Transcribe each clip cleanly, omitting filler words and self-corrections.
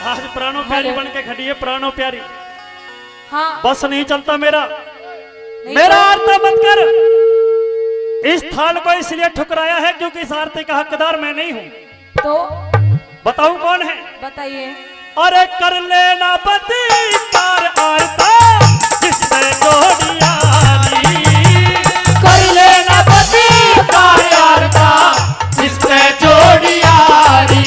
आज प्राणों प्यारी बन के खड़ी है, प्राणों प्यारी। हाँ बस नहीं चलता मेरा आरती मत कर। इस थाल को इसलिए ठुकराया है क्योंकि इस आरती का हकदार मैं नहीं हूँ। तो बताऊं कौन है? बताइए। अरे कर लेना बदीकार आरता जिससे जोड़ी यारी, कर लेना बदीकार आरता जिससे जोड़ी यारी।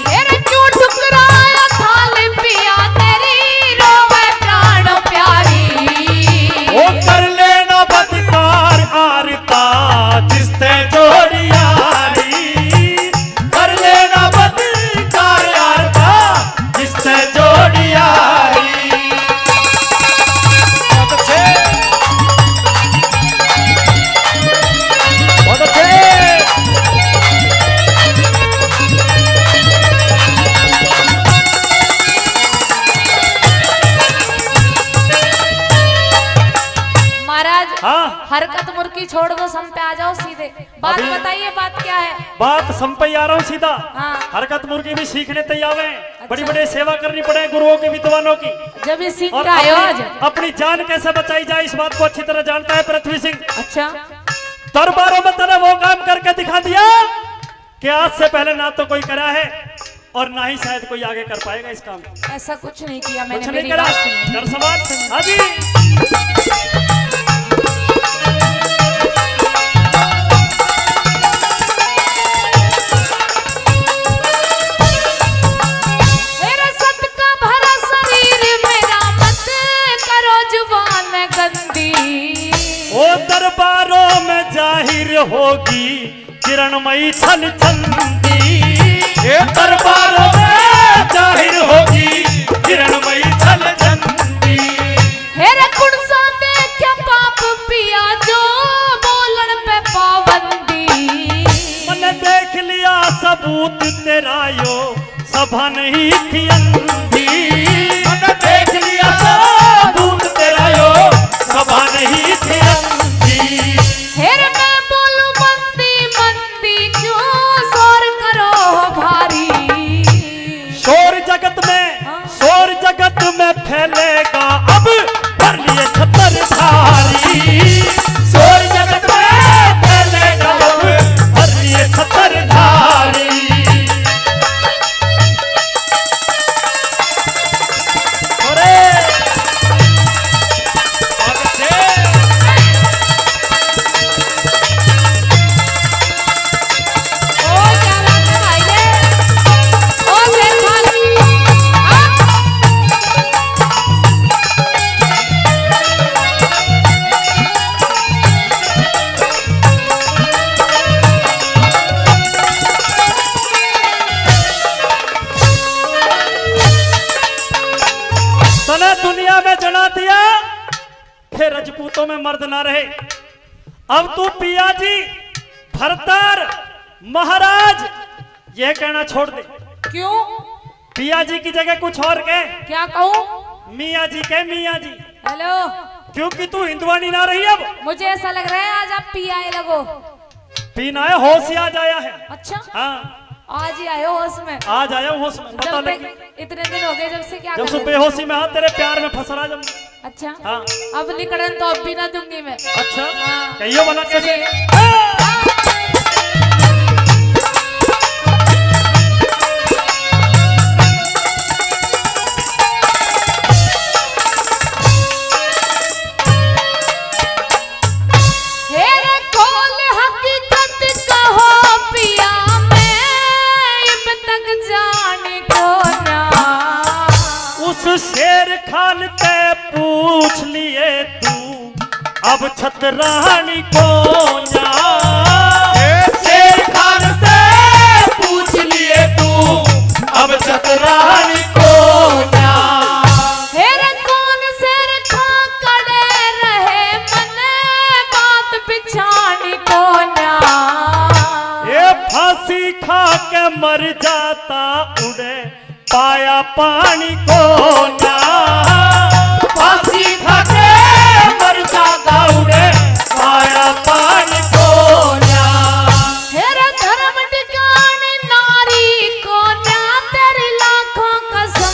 तेरे क्यों ठुकराया थाल पिया तेरी रोवे प्राण प्यारी। ओ कर लेना बदीकार आरता जिससे जोड़ी यारी, कर लेना बदीकार आरता जिससे जोड़ी यारी। बहुत अच्छे, बहुत अच्छे। महाराज हाँ हरकत मुर्की छोड़ दो, सम पे आ जाओ सीधे। बात अभी- बताइए, बात क्या है? बात संपई आ रहा हूँ सीधा। हाँ। हरकत मुर्गी भी सीखने तैयार है। बड़ी बड़ी सेवा करनी पड़े गुरुओं की, विद्वानों की। जब ये सीख और के आए हो आज। अपनी जान कैसे बचाई जाए इस बात को अच्छी तरह जानता है पृथ्वी सिंह। अच्छा दरबारों में तने वो काम करके दिखा दिया कि आज से पहले ना तो कोई करा है और ना ही शायद कोई आगे कर पाएगा इस काम को। ऐसा कुछ नहीं किया मैंने, कुछ नहीं मेरी करा। बात सुनिए। कर सवाल। हाँ जी। मेरे सत का भरा शरीर मेरा मत करो जुबान गंदी। वो दरबारों में जाहिर होगी किरणमयी छल चंदी। ये दरबारों में जाहिर होगी किरणमयी छल चंदी। हेरे कुणसा देख्या पाप पिया जो बोलन पे पाबंदी। मैंने देख लिया सबूत तेरा यो सभा नहीं थी अंधी। मैंने देख लिया सबूत तेरा यो सभा नहीं थी अंधी। हेरे मैं बोलूं मंदी मंदी क्यों शोर करो भारी। शोर जगत में फैलेगा अब भर लिए छतर धारी। शोर जगत में फैलेगा अब भर लिए छतर धारी। अरे बहुत अच्छे। ओ क्या बात है भाई ने। ओ शेर खान। तने दुनिया में जना दिया फिर रजपूतों में मर्द ना रहे। अब तू पिया जी भरतार महाराज यह कहना छोड़ दे। क्यों? पिया जी की जगह कुछ और कह। क्या कहूँ? मियाँ जी कह, मियाँ जी। हेलो, क्योंकि तू हिंदुआनी ना रही अब। मुझे ऐसा लग रहा है आज आप पी आए लगो। पीना है, होश ही आज आया है। अच्छा हाँ आज ही आए हो होश में। आज आया हूँ होश में। पता जब लग तक इतने दिन हो गए जब से क्या जब कर से रहे थे? बेहोशी में हाँ तेरे प्यार में फंस रहा जब। अच्छा हाँ अब निकड़न तो अब भी ना दूंगी मैं। अच्छा हाँ। कहियो बना कैसे। हेरे खोल हकीकत कहो पिया मैं अब तक जाने को ना। उस शेर खान ते पूछ लिए तू अब छतरानी को ना। शेर खान से पूछ लिए तू अब छतरानी को ना। हेरे कौन सिर खा कड़े रहे मने बात बिछाने को ना। ये फांसी खा के मर जाता उड़े पाया पानी को ना। फांसी खा के मर जाता उड़े पाया पानी को ना। हेरे धर्म टिकाने नारी को ना तेरी लाखों कसम।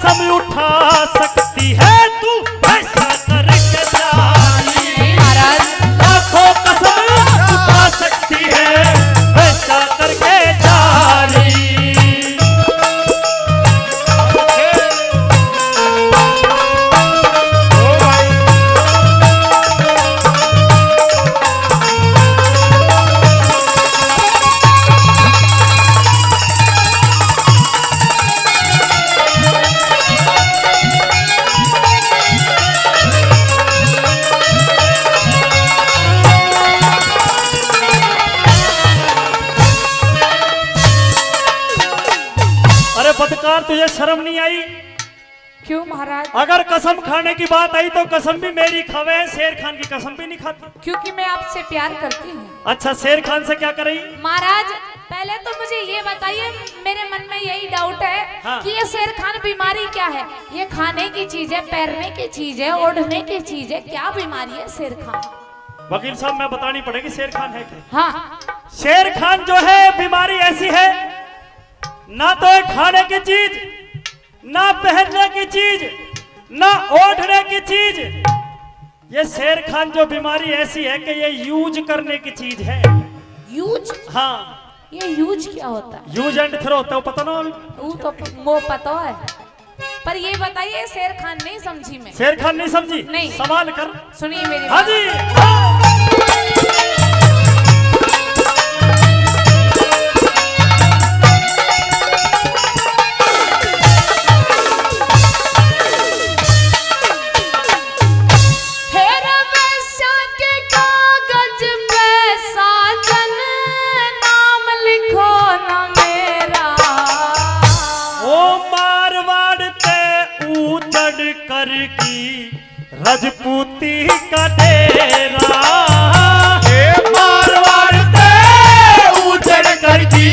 कसम उठा सकती है तू ऐसा करके जारी। महाराज लाखों कसम उठा सकती है ऐसा करके जारी। अरे बदकार, तुझे शर्म नहीं आई? क्यों महाराज? अगर कसम खाने की बात आई तो कसम भी मेरी खावे, शेर खान की कसम भी नहीं खाती। क्योंकि मैं आपसे प्यार करती हूँ। अच्छा, शेर खान से क्या करेगी? महाराज पहले तो मुझे ये बताइए, मेरे मन में यही डाउट है हाँ। कि ये शेर खान बीमारी क्या है? ये खाने की चीज है, पैरने की चीज है, ओढ़ने की चीज है, क्या बीमारी है शेर खान? वकील साहब, मैं बतानी पड़ेगी शेर खान है क्या? हाँ, शेर खान जो है बीमारी ऐसी है, ना तो एक खाने की चीज, ना पहनने की चीज, ना ओढ़ने की चीज। ये शेर खान जो बीमारी ऐसी है कि ये यूज करने की चीज है। यूज? हाँ, ये यूज क्या होता है? यूज एंड थ्रो होता है, वो पता ना? वो तो वो पता है, पर ये बताइए शेर खान नहीं समझी मैं। शेर खान नहीं समझी? नहीं। सवाल कर। सुनिए मेरी हाँ बात। जी, हाँ। हेरा वैसा के कागज पे साजन, नाम लिखो ना मेरा। ओ मारवाड़ ते उजड़ कर की रजपूती का डेरा। मारवाड़ ते उजड़ कर की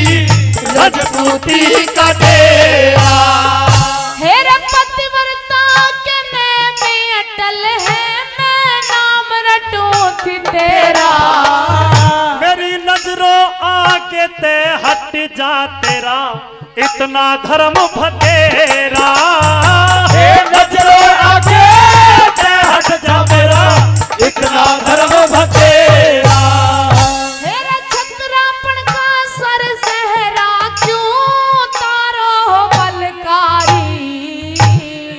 रजपूती का डेरा। हेरा पतिव्रता के नेम अटल है, मैं नाम रटूं थी तेरा। मेरी नजरों आके ते हट जा तेरा इतना धर्म भतेरा। नजरों आके ते हट जा तेरा इतना धर्म भतेरा। हेरा छत्रापन का सर सहरा, क्यों तारो हो बलकारी।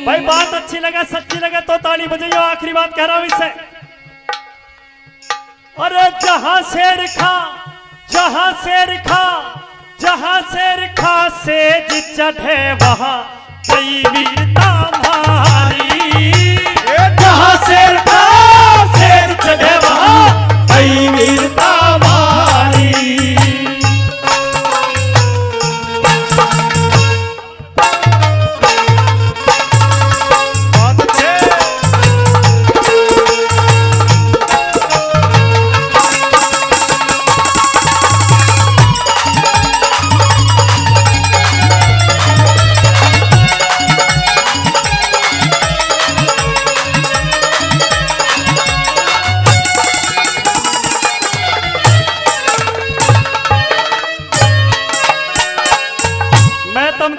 भाई बात अच्छी लगे, सच्ची लगे तो ताली बजाइए। आखिरी बात कह रहा हूं इससे। अरे जहां शेर खा, जहां शेर खा, जहां शेर खा सेज चढ़े वहां कई वीरता हमारी। जहां शेर खा सेज चढ़े वहां कई वीरता हमारी।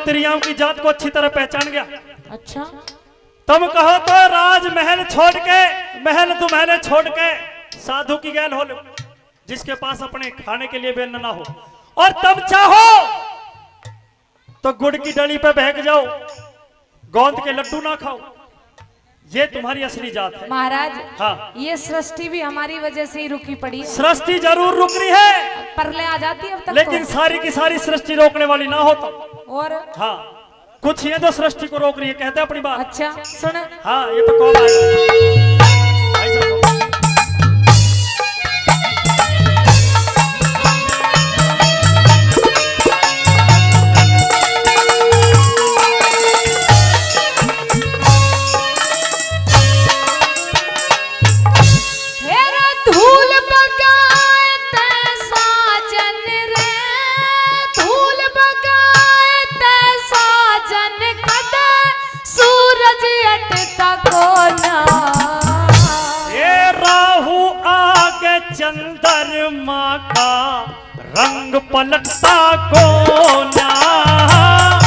त्रियाओं की जात को अच्छी तरह पहचान गया। अच्छा, तुम कहो तो राजमहल छोड़ के, महल तुम्हारे छोड़ के साधु की गैल हो लो, जिसके पास अपने खाने के लिए बेन ना हो। और तब चाहो तो गुड़ की डली पे बहक जाओ, गोंद के लड्डू ना खाओ। ये तुम्हारी असली जात है महाराज। हाँ, ये सृष्टि भी हमारी वजह से ही रुकी पड़ी है। सृष्टि जरूर रुक रही है, परले आ जाती है अब तक लेकिन तो। सारी की सारी सृष्टि रोकने वाली ना हो तो। और हाँ, कुछ ये जो सृष्टि को रोक रही है, कहते हैं अपनी बात। अच्छा सुन, हाँ, ये तो कौन आएगा ऐसा तो। हेरा धूल बगाए ते साजन रे, धूल बगाए ते साजन, कद सूरज अटता कोना। ये राहु आगे चंद्रमा का रंग पलटता कोना।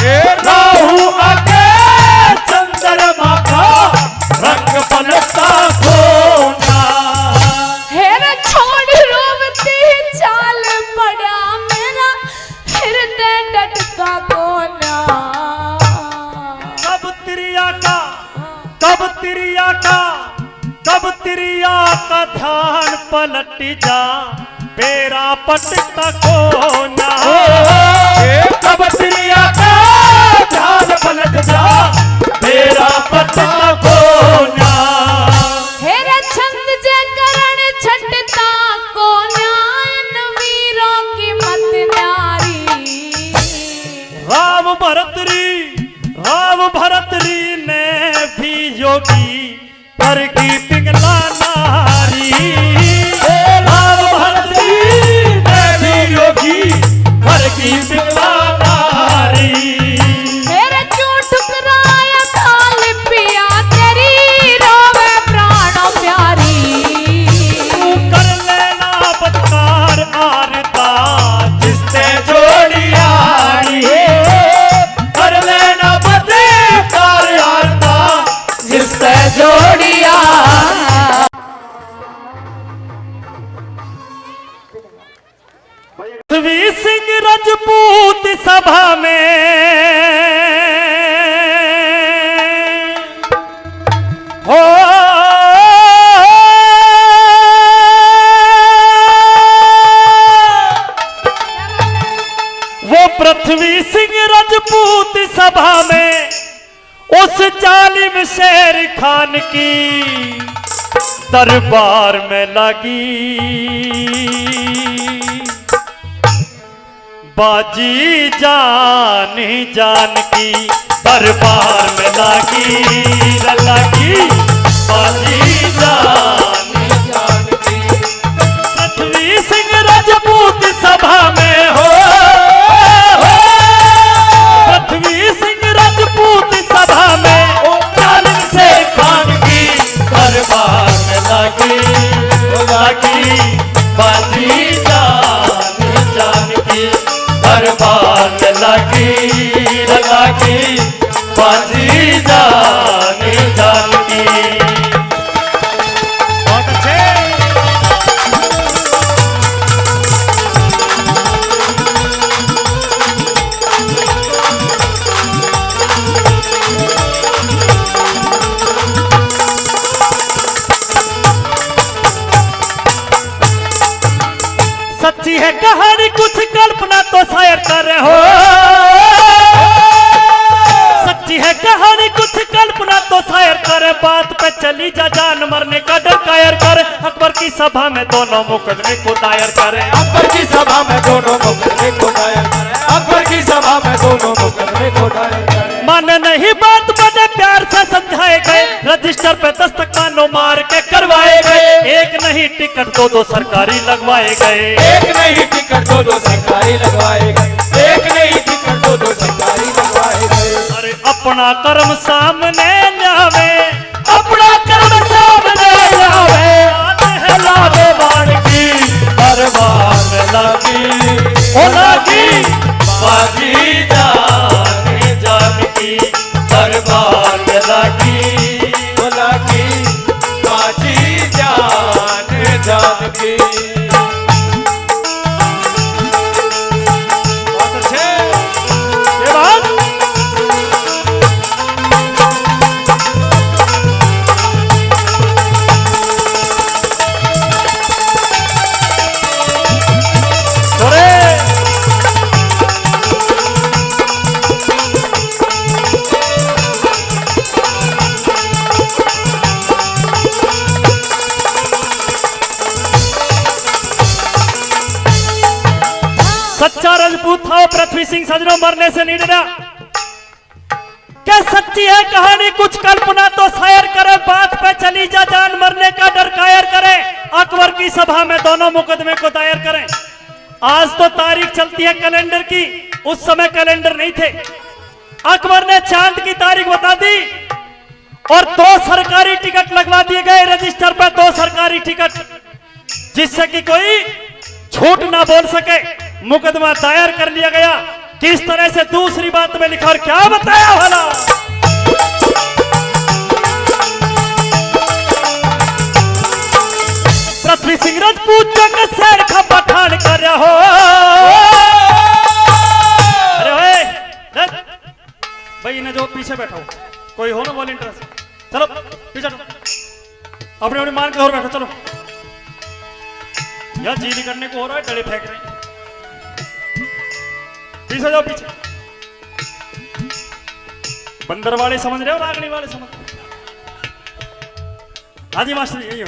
ये राहु आगे पलट जा बेरा पटता को ना कबतिया का चाल पलट जा बेरा पटता को ना हेरे छंद जे करण छटता को न्यान वीरों की मत न्यारी राम भरतरी ने भी योगी पर की पिघला नारी राम भरतरी ने भी योगी घर की पिघला नारी मेरे क्यों ठुकराया काल पिया तेरी रोवे प्राणों प्यारी तू कर लेना बदकार आरता जिसने जोड़ी आड़ी कर लेना बदकार आरता जिसने जोड़ी पृथ्वी सिंह राजपूत सभा में हो वो पृथ्वी सिंह राजपूत सभा में उस जालिम शेर खान की दरबार में लगी बाजी जान की दरबार में लगी बाजी जान की पृथ्वी सिंह राजपूत सभा में हो पृथ्वी सिंह राजपूत सभा में जालिम शेर खान की दरबार में लगी बाजी जान की दरबार में लगी बाजी जान की बहुत अच्छे सच्ची है कहानी कुछ कल्पना तो शायर कर रहे हो सच्ची है कहानी कुछ कल्पना तो शायर करे बात पे चली जा जान मरने का डर कायर करे अकबर की सभा में दोनों मुकदमे को दायर करे अकबर की सभा में दोनों मुकदमे को दायर करे अकबर की सभा में दोनों मुकदमे को दायर करे माने नहीं बात बड़े प्यार से समझाए गए रजिस्टर पे दस्तक मानो मार के करवाए गए एक नहीं टिकट दो सरकारी लगवाए गए एक नहीं टिकट दो सरकारी लगवाए गए एक नहीं टिकट दो सरकारी लगवाए गए अरे अपना कर्म सामने लावे अपना कर्म सामने लावे लावे बाण की दरबार में लगी बाजी जान की दरबार में लगी बाजी जान की बहुत अच्छे ये बात सच्चा राजपूत था वो पृथ्वी सिंह सजनों मरने से नहीं डरा क्या सच्ची है कहानी कुछ कल्पना तो शायर करे बात पे चली जा जान मरने का डर कायर करे अकबर की सभा में दोनों मुकदमे को दायर करें आज तो तारीख चलती है कैलेंडर की उस समय कैलेंडर नहीं थे अकबर ने चांद की तारीख बता दी और 2 सरकारी टिकट लगवा दिए गए रजिस्टर पर 2 सरकारी टिकट जिससे कि कोई झूठ ना बोल सके मुकदमा दायर कर लिया गया किस तरह से दूसरी बात में लिखा और क्या बताया भला पृथ्वी सिंह राजपूत जंग शेर का पठान कर रहा हो अरे ओए भाई इन्हें जो पीछे बैठा हो कोई हो ना वॉलंटियर चलो पीछे अपने अपने मान के और बैठो चलो यार चीनी करने को हो रहा है, डले फेंक रहे हैं। पीछे जाओ पीछे। बंदर वाले समझ रहे हो, रागड़ी वाले समझ रहे हो? हाजी मास्टर यही हो।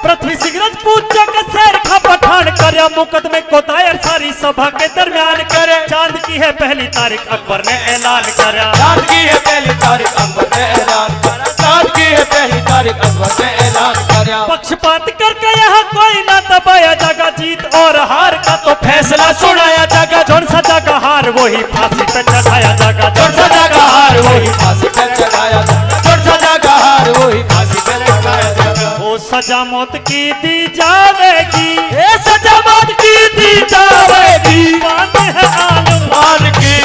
पृथ्वी सिगरज पूछा का शेर खा पठान करे मुकदमे को दायर सारी सभा के दरमियान करे। चांद की है पहली तारीख अकबर ने ऐलान करा। चांद की है पहली तारीख अकबर ने ऐलान करा। चांद की है पहली तारीख अकबर ने ऐलान करा। पक्षपात करके यहाँ कोई ना दबाया जाएगा, जीत और हार का तो फैसला सुनाया जाएगा। जोन सजा का हार वही फांसी पे चढ़ाया जाएगा। जोन सजा का हार वही फांसी पे चढ़ाया जाएगा। जोन सजा का हार वही फांसी पे चढ़ाया जाएगा। वो सजा मौत की दी जाएगी, ये सजा मौत की दी जाएगी। बात है आलम मान की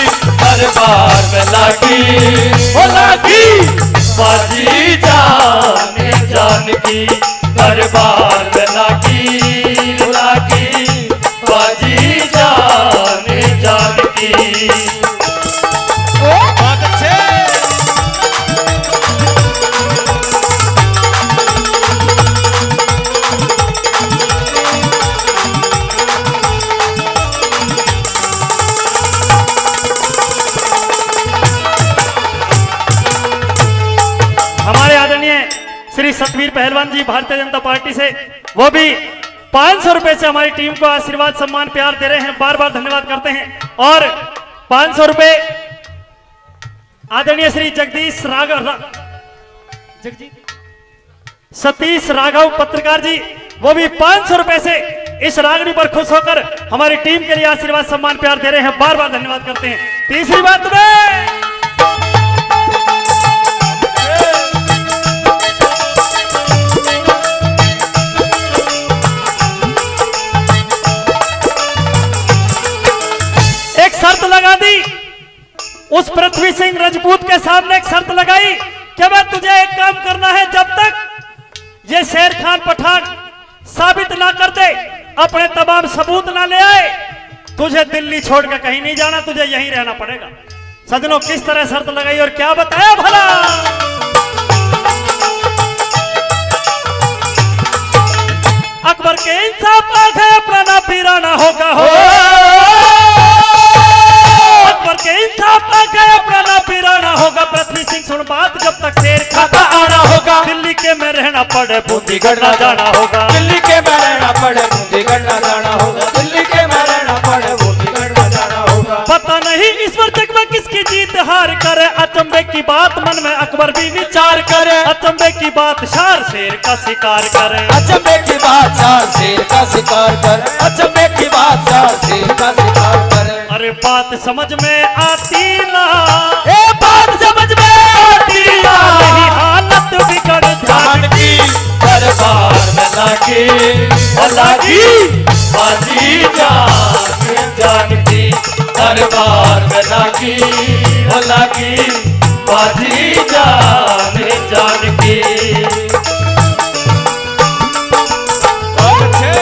दरबार में लागी, ओ लागी बाजी जान जान की दरबार में लागी, लागी बाजी जान जान की। बहुत अच्छे। हमारे आदरणीय श्री सतवीर पहलवान जी भारतीय जनता पार्टी से, वो भी 500 रुपए से हमारी टीम को आशीर्वाद सम्मान प्यार दे रहे हैं। बार बार धन्यवाद करते हैं। और 500 रुपए आदरणीय श्री सतीश राघव पत्रकार जी, वो भी 500 रुपए से इस रागनी पर खुश होकर हमारी टीम के लिए आशीर्वाद सम्मान प्यार दे रहे हैं। बार बार धन्यवाद करते हैं। तीसरी बात में एक शर्त लगा दी, उस पृथ्वी सिंह राजपूत के सामने एक शर्त लगाई कि मैं तुझे एक काम करना है, जब तक ये शेर खान पठान साबित ना कर दे, अपने तमाम सबूत ना ले आए, तुझे दिल्ली छोड़कर कहीं नहीं जाना, तुझे यहीं रहना पड़ेगा। सजनों, किस तरह शर्त लगाई और क्या बताया भला। अकबर के इंसाफ आंखें अपना ना पीराना होगा हो, अकबर के इंसाफ आंखें अपना ना पीराना होगा। पृथ्वी सिंह सुन बात, जब तक शेर खाता आना होगा, दिल्ली के में रहना पड़े बूंदीगढ़ ना जाना होगा। दिल्ली के में रहना पड़े बूंदीगढ़ ना जाना होगा। दिल्ली के में रहना पड़े बूंदीगढ़ ना जाना होगा। पता नहीं ईश्वर जग में किसकी जीत हार करे, अचंभे की बात मन में अकबर भी विचार करे। अचंभे की बात शार शेर का शिकार करे। अचंभे की बात शार शेर का शिकार कर। अचंभे की बात शार शेर का शिकार करे। अरे बात समझ में आती ना, ए बात समझ में आती ना, नहीं हालत बिगड़ जान की दरबार में लागी, लागी बाजी जान जान की दरबार में लागी, लागी बाजी जान जान की। बहुत अच्छे।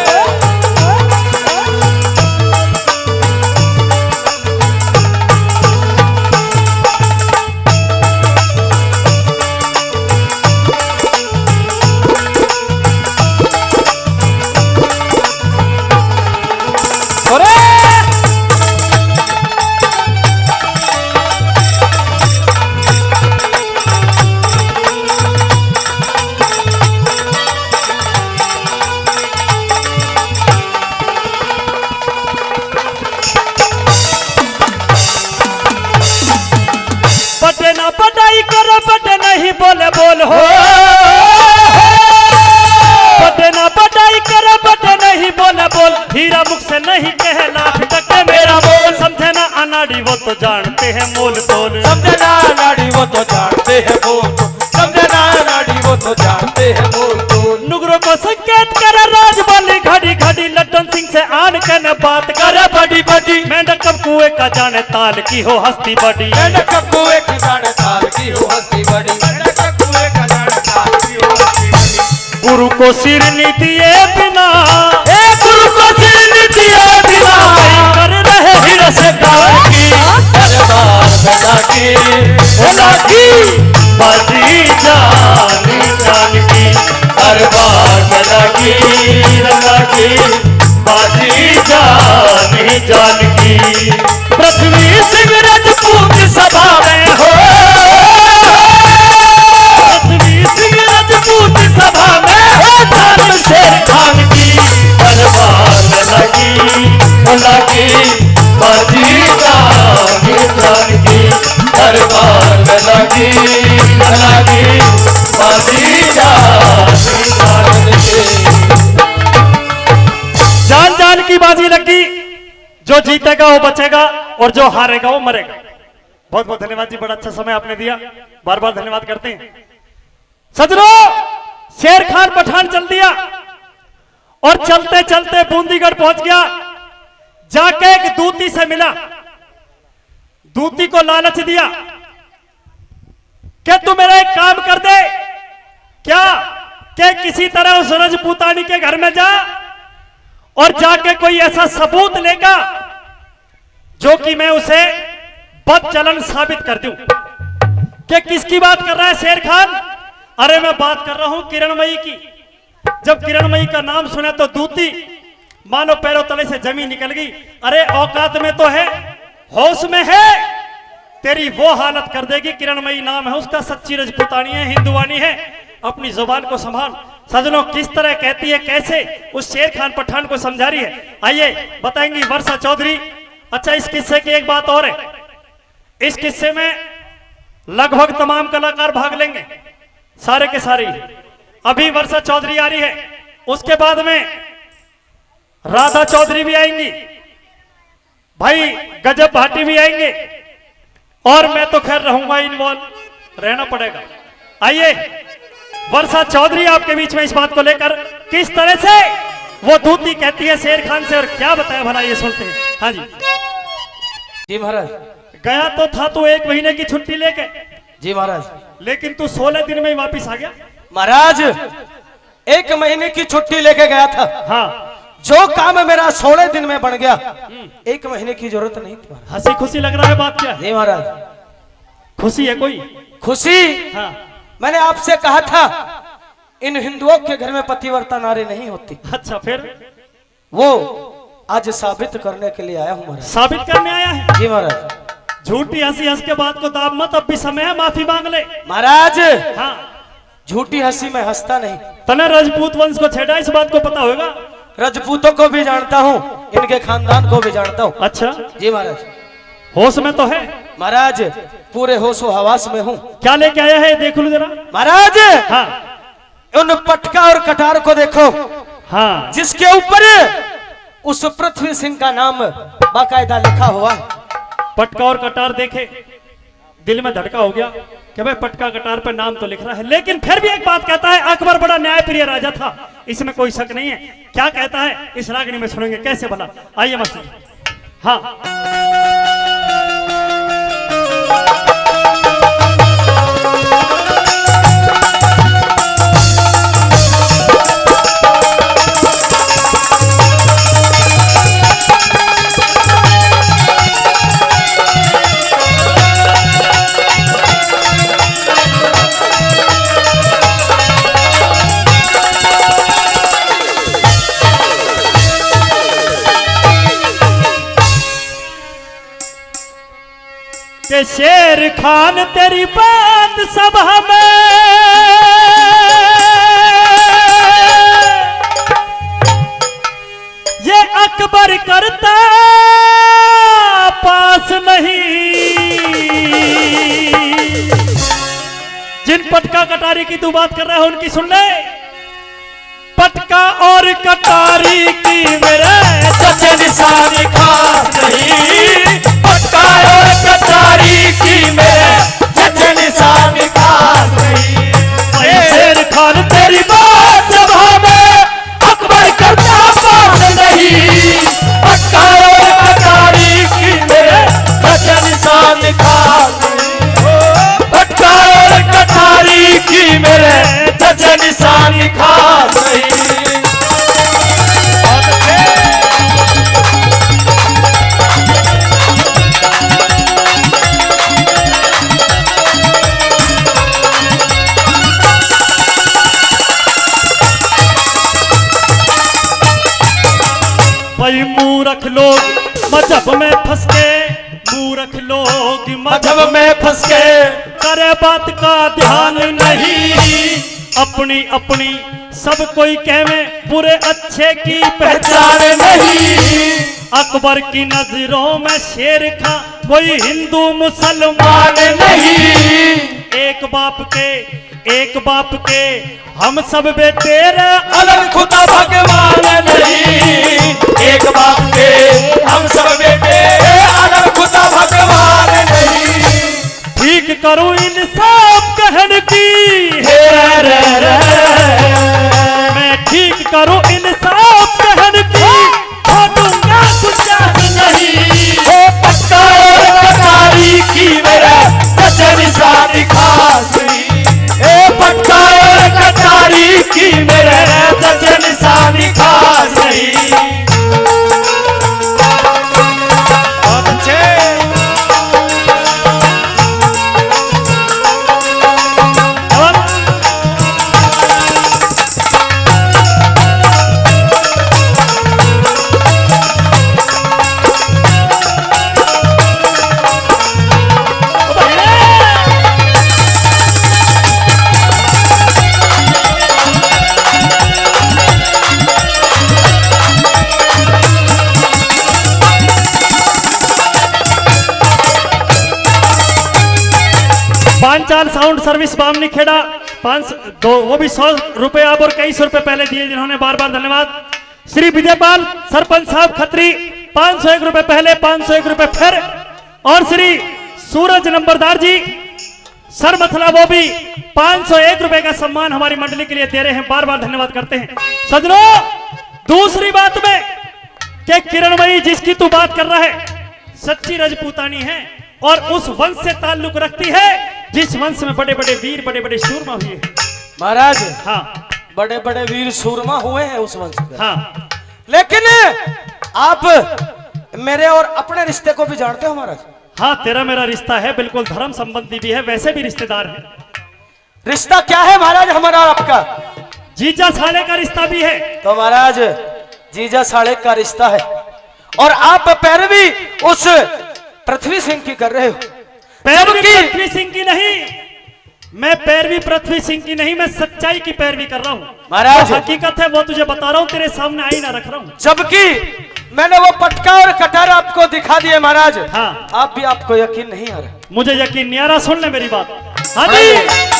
बटे ना बटाई करो, बटे नहीं बोले बोल हो, बटे ना बटाई करो, बटे नहीं बोले बोल। हीरा मुख से नहीं कहे लाख टके मेरा बोल, समझे ना अनाड़ी वो तो जानते हैं मोल तोल। समझे ना नाड़ी वो तो जानते हैं बोल, समझे ना नाड़ी वो तो जानते हैं बोल बोल। नुगरों को संकेत करे राज बोली घड़ी घड़ी, लड्डन सिंह से आन के न बात करे बड़ी बड़ी। मेंढक कब कुएं का जाने ताल की हो हस्ती बड़ी। मेंढक कब कुएं की जाने ताल की हो हस्ती बड़ी। मेंढक कब कुएं का जाने ताल की हो हस्ती बड़ी। गुरु को सिर नहीं दिए बिना, ए गुरु को सिर नहीं दिए बिना, कर रहे हीरा से की दरबार में लागी, लागी बाजी जानी जान की दरबार में लागी बाजी जानी जान की पृथ्वी सिंह राजपूत सभा में हो पृथ्वी सिंह राजपूत सभा में है जान शेर खान की दरबार में लागी बाजी जानी जान की दरबार में लागी बाजी जानी जान की जान जान की बाजी लगी। जो जीतेगा वो बचेगा और जो हारेगा वो मरेगा। बहुत बहुत धन्यवाद जी, बड़ा अच्छा समय आपने दिया, बार बार धन्यवाद करते हैं। सजनों, शेर खान पठान चल दिया और चलते चलते बूंदीगढ़ पहुंच गया। जाके एक दूती से मिला, दूती को लालच दिया कि तू मेरा एक काम कर दे। क्या? कि किसी तरह उस रजपूतानी के घर में जा और जाके कोई ऐसा सबूत लेगा जो कि मैं उसे बदचलन साबित कर दूं। कि किसकी बात कर रहा है शेर खान? अरे मैं बात कर रहा हूं किरणमयी की। जब किरणमयी का नाम सुने तो दूती मानो पैरों तले से जमीन निकल गई। अरे औकात में तो है, होश में है, तेरी वो हालत कर देगी। किरणमयी नाम है उसका, सच्ची रजपूतानी है, हिंदुवानी है। अपनी जुबान को संभाल। सजनों, किस तरह कहती है, कैसे उस शेर खान पठान को समझा रही है, आइए बताएंगी वर्षा चौधरी। अच्छा, इस किस्से की एक बात और है, इस किस्से में लगभग तमाम कलाकार भाग लेंगे, सारे के सारे। अभी वर्षा चौधरी आ रही है, उसके बाद में राधा चौधरी भी आएंगी, भाई गजब भाटी भी आएंगे, और मैं तो खैर रहूंगा, इन्वॉल्व रहना पड़ेगा। आइए वर्षा चौधरी आपके बीच में इस बात को लेकर किस तरह से वो दूती कहती है शेर खान से, और क्या बताया भला, ये सुनते हैं। हाँ जी जी महाराज। गया तो था तू 1 महीने की छुट्टी लेके। जी महाराज। लेकिन तू 16 दिन में ही वापिस आ गया। महाराज 1 महीने की छुट्टी लेके गया था। हाँ, जो काम मेरा 16 दिन में बन गया, 1 महीने की जरूरत नहीं थी। हंसी खुशी लग रहा है, बात क्या है? जी महाराज। खुशी है कोई? खुशी? हाँ, मैंने आपसे कहा था इन हिंदुओं के घर में पतिव्रता नारी नहीं होती। अच्छा, फिर वो आज साबित करने के लिए आया हूँ महाराज। साबित करने आया है? जी महाराज। झूठी हंसी हंस के बात को दाब मत, अब भी समय है, माफी मांग ले। महाराज हाँ, झूठी हंसी में हंसता नहीं। तने राजपूत वंश को छेड़ा, इस बात को पता होगा। राजपूतों को भी जानता हूँ, इनके खानदान को भी जानता हूँ। अच्छा, जी महाराज। होश में तो है? महाराज पूरे होशो हवास में हूँ। क्या लेके आया है, देख लो जरा। महाराज हाँ उन पटका और कटार को देखो, हाँ, जिसके ऊपर उस पृथ्वी सिंह का नाम बाकायदा लिखा हुआ है। पटका और कटार देखे, दिल में धड़का हो गया कि भाई पटका कटार पर नाम तो लिख रहा है, लेकिन फिर भी एक बात कहता है, अकबर बड़ा न्यायप्रिय राजा था, इसमें कोई शक नहीं है। क्या कहता है इस रागनी में सुनेंगे, कैसे भला। आइए मस्ती। हाँ, के शेर खान तेरी बात सभा में ये अकबर करता पास नहीं। जिन पटका कटारी की तू बात कर रहा है उनकी सुन ले। पटका और कटारी की मेरे सच्चे निशान खास नहीं। पटका और कटारी की मेरे सच्चे निशान खास नहीं। शेर खान तेरी बात सभा में अकबर करता पास नहीं। पटका और कटारी की मेरे सच्चे निशान खास नहीं। पटका और कटारी की मेरे सच्चे निशान खास नहीं। मूर्ख लोग मजहब में फंस के, मूर्ख लोग मजहब में फंस के, करे बात का ध्यान नहीं, अपनी अपनी सब कोई कहवे बुरे अच्छे की पहचान पहचान नहीं। अकबर की नजरों में शेर खां कोई हिंदू मुसलमान मान नहीं, एक बाप के हम सब बेटे रे, अलग खुदा भगवान नहीं। एक बाप के हम सब बेटे, अलग खुदा भगवान नहीं। ठीक करो इंसाफ कहन की, हे रे रे, मैं ठीक करो इंसाफ कहन की, छोड़ूंगा गुंजाइश नहीं। ओ पक्का और कटारी की मेरा सच्चा निशान खास नहीं। ए पक्का और कटारी की मेरे सच्चा निशान खास नहीं। बहुत अच्छे। पांचाल साउंड सर्विस बामनी खेड़ा 5 वो भी 100 रुपए आप और कई सौ रुपए पहले दिए जिन्होंने बार बार धन्यवाद। श्री विजयपाल सरपंच साहब खत्री 501 रुपए पहले, 501 रुपए फिर, और श्री सूरज नंबरदार जी सर मथला वो भी 501 रुपए का सम्मान हमारी मंडली के लिए दे रहे हैं, बार बार धन्यवाद करते हैं। सजनों, दूसरी बात में कि किरणमयी जिसकी तू बात कर रहा है सच्ची रजपूतानी है और उस वंश से ताल्लुक रखती है जिस वंश में बड़े बड़े वीर, बड़े बड़े सूरमा हुए हैं। महाराज, हाँ बड़े बड़े वीर सूरमा हुए हैं उस वंश में। हाँ, लेकिन आप मेरे और अपने रिश्ते को भी जानते हो महाराज। हाँ, तेरा मेरा रिश्ता है, बिल्कुल धर्म संबंधी भी है, वैसे भी रिश्तेदार है। रिश्ता क्या है महाराज हमारा और आपका? जीजा साले का रिश्ता भी है। तो महाराज, जीजा साले का रिश्ता है और आप पैरवी उस पृथ्वी सिंह की कर रहे हो। पैरवी पृथ्वी सिंह की नहीं, मैं पैरवी पृथ्वी सिंह की नहीं, मैं सच्चाई की पैरवी कर रहा हूँ महाराज। जो हकीकत है वो तुझे बता रहा हूँ, तेरे सामने आई ना रख रहा हूँ। जबकि मैंने वो पटका और कटार आपको दिखा दिए महाराज। हाँ, आप भी, आपको यकीन नहीं आ रहा। मुझे यकीन नहीं आ रहा, सुन ले मेरी बात। हाँ जी,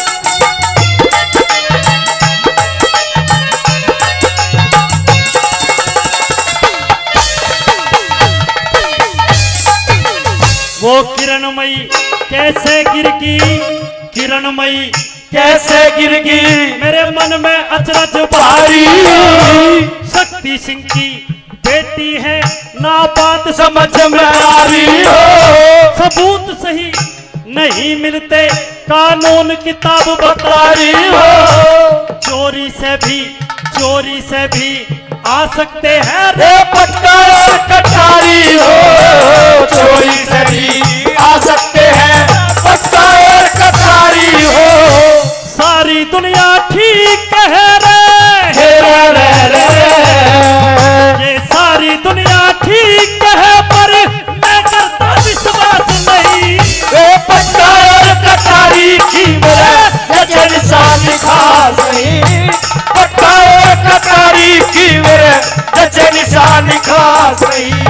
वो किरणमयी कैसे गिर गई, किरणमयी कैसे गिर गई मेरे मन में अचरज भारी। शक्ति सिंह की बेटी है ना बात समझ में आ रही हो। सबूत सही नहीं मिलते, कानून किताब बता रही हो। चोरी से भी आ सकते हैं रे पटका और कटारी हो। चोरी से भी आ सकते हैं पटका और कटारी हो। सारी दुनिया ठीक कह रहे, हे रे रे रे। ये सारी दुनिया ठीक कहे पर मैं करता विश्वास नहीं। रे पटका और कटारी की मेरे ये निशान खास नहीं। पटका और कटारी की मेरे ये निशान खास नहीं।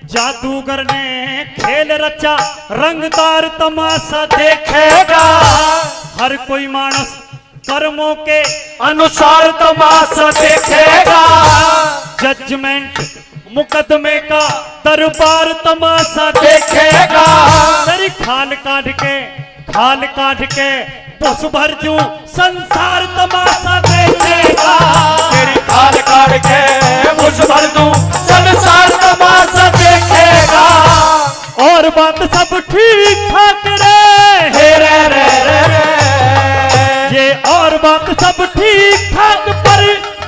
जादूगर ने खेल रचा, रंगदार तमाशा देखेगा। हर कोई मानस कर्मों के अनुसार तमाशा देखेगा। जजमेंट मुकदमे का दरबार तमाशा देखेगा। तेरी खाल काट के खाल काट के बस भर दूं संसार तमाशा देखेगा। तेरी खाल काट के मुझ भर दूं संसार तमाशा देखेगा। और बात सब ठीक ठाक रे हे रे ये और बात सब ठीक ठाक पर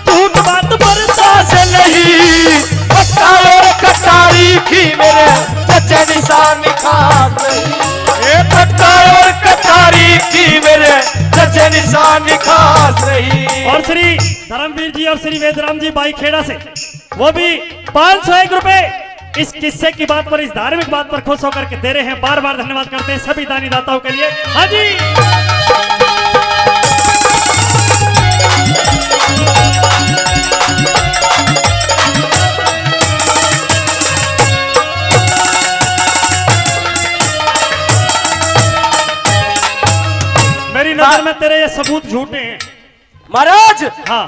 झूठ बात बर्दाश्त से नहीं। पक्का और कटारी की मेरे सच्चे निशान खास नहीं। ये पक्का और कटारी की मेरे सच्चे निशान खास नहीं। और श्री धर्मवीर जी और श्री वेदराम जी बाई खेड़ा से वो भी 501 रुपए इस किस्से की बात पर, इस धार्मिक बात पर खुश होकर के दे रहे हैं। बार बार धन्यवाद करते हैं सभी दानी दाताओं के लिए। हाँ जी, मेरी नजर में तेरे ये सबूत झूठे हैं। महाराज हाँ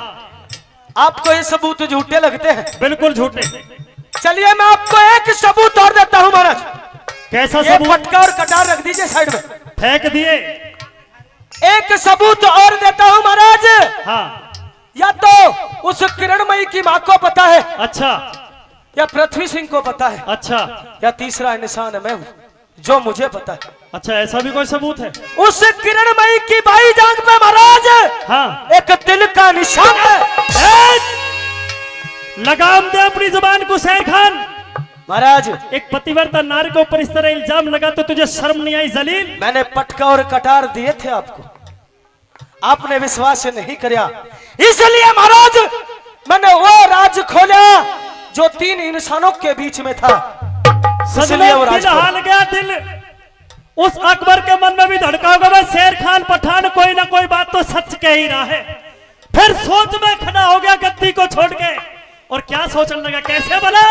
आपको ये सबूत झूठे लगते हैं? बिल्कुल झूठे। चलिए मैं आपको एक सबूत और देता हूँ महाराज। कैसा ये सबूत? पटका और कटार रख दीजिए साइड में। फेंक दिए। एक सबूत और देता हूँ महाराज। हाँ या तो उस किरणमयी की माँ को पता है, अच्छा या पृथ्वी सिंह को पता है, अच्छा या तीसरा इंसान मैं हूँ जो मुझे पता है। अच्छा, ऐसा भी कोई सबूत है? उस किरणमयी की बाई जांग पे महाराज हाँ एक तिल का निशान है। लगाम दे अपनी जुबान को शेर खान। महाराज एक पतिव्रता नारी के ऊपर इस तरह इल्जाम लगा तो तुझे शर्म नहीं आई जलील? मैंने पटका और कटार दिए थे आपको, आपने विश्वास नहीं किया, इसलिए महाराज मैंने वो राज खोला जो 3 इंसानों के बीच में था। सजने दिल हाल गया दिल। उस अकबर के मन में भी धड़का होगा भाई शेर खान पठान कोई ना कोई बात तो सच कह ही रहा है। फिर सोच में खड़ा हो गया गद्दी को छोड़ के, और क्या सोचने लगा कैसे बना?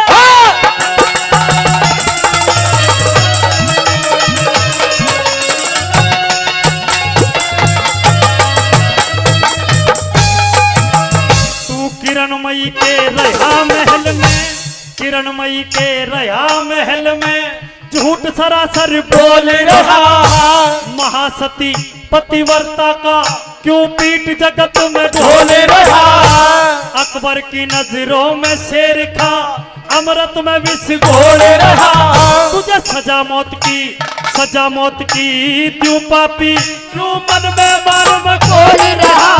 तू किरणमयी के रहा महल में, किरणमयी के रहा महल में झूठ सरासर बोल रहा। महासती पतिव्रता का क्यों पीठ जगत में ढोल रहा। अकबर की नजरों में शेर खा अमृत में विष घोल रहा। तुझे सजा मौत की क्यों पापी क्यों मन में मालूम खोल रहा।